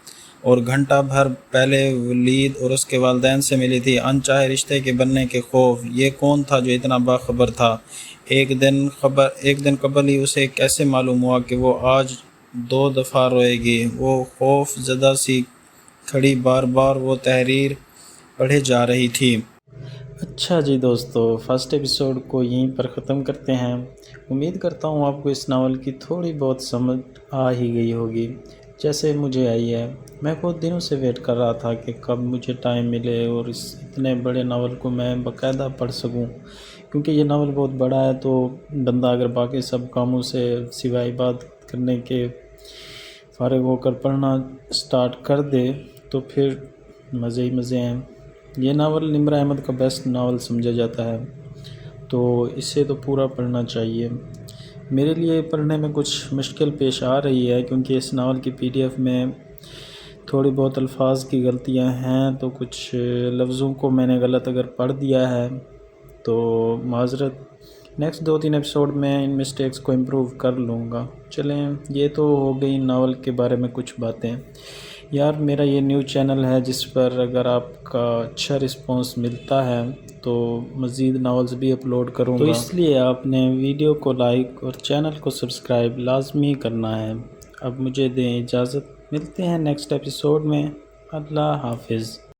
اور گھنٹہ بھر پہلے ولید اور اس کے والدین سے ملی تھی۔ انچاہے رشتے کے بننے کے خوف۔ یہ کون تھا جو اتنا باخبر تھا؟ ایک دن قبل ہی اسے کیسے معلوم ہوا کہ وہ آج 2 دفعہ روئے گی؟ وہ خوف زدہ سی کھڑی، بار بار وہ تحریر پڑھے جا رہی تھی۔ اچھا جی دوستو، فرسٹ ایپیسوڈ کو یہیں پر ختم کرتے ہیں۔ امید کرتا ہوں آپ کو اس ناول کی تھوڑی بہت سمجھ آ ہی گئی ہوگی جیسے مجھے آئی ہے۔ میں بہت دنوں سے ویٹ کر رہا تھا کہ کب مجھے ٹائم ملے اور اس اتنے بڑے ناول کو میں باقاعدہ پڑھ سکوں، کیونکہ یہ ناول بہت بڑا ہے تو بندہ اگر باقی سب کاموں سے سوائے بات کرنے کے فارغ ہو کر پڑھنا سٹارٹ کر دے تو پھر مزے ہی مزے ہیں۔ یہ ناول نمرہ احمد کا بیسٹ ناول سمجھا جاتا ہے، تو اسے تو پورا پڑھنا چاہیے۔ میرے لیے پڑھنے میں کچھ مشکل پیش آ رہی ہے کیونکہ اس ناول کی PDF میں تھوڑی بہت الفاظ کی غلطیاں ہیں، تو کچھ لفظوں کو میں نے غلط اگر پڑھ دیا ہے تو معذرت۔ نیکسٹ 2-3 ایپیسوڈ میں ان مسٹیکس کو امپروو کر لوں گا۔ چلیں، یہ تو ہو گئی ناول کے بارے میں کچھ باتیں۔ یار میرا یہ نیو چینل ہے جس پر اگر آپ کا اچھا رسپانس ملتا ہے تو مزید ناولز بھی اپلوڈ کروں گا، تو اس لیے آپ نے ویڈیو کو لائک اور چینل کو سبسکرائب لازمی کرنا ہے۔ اب مجھے دیں اجازت، ملتے ہیں نیکسٹ ایپیسوڈ میں۔ اللہ حافظ۔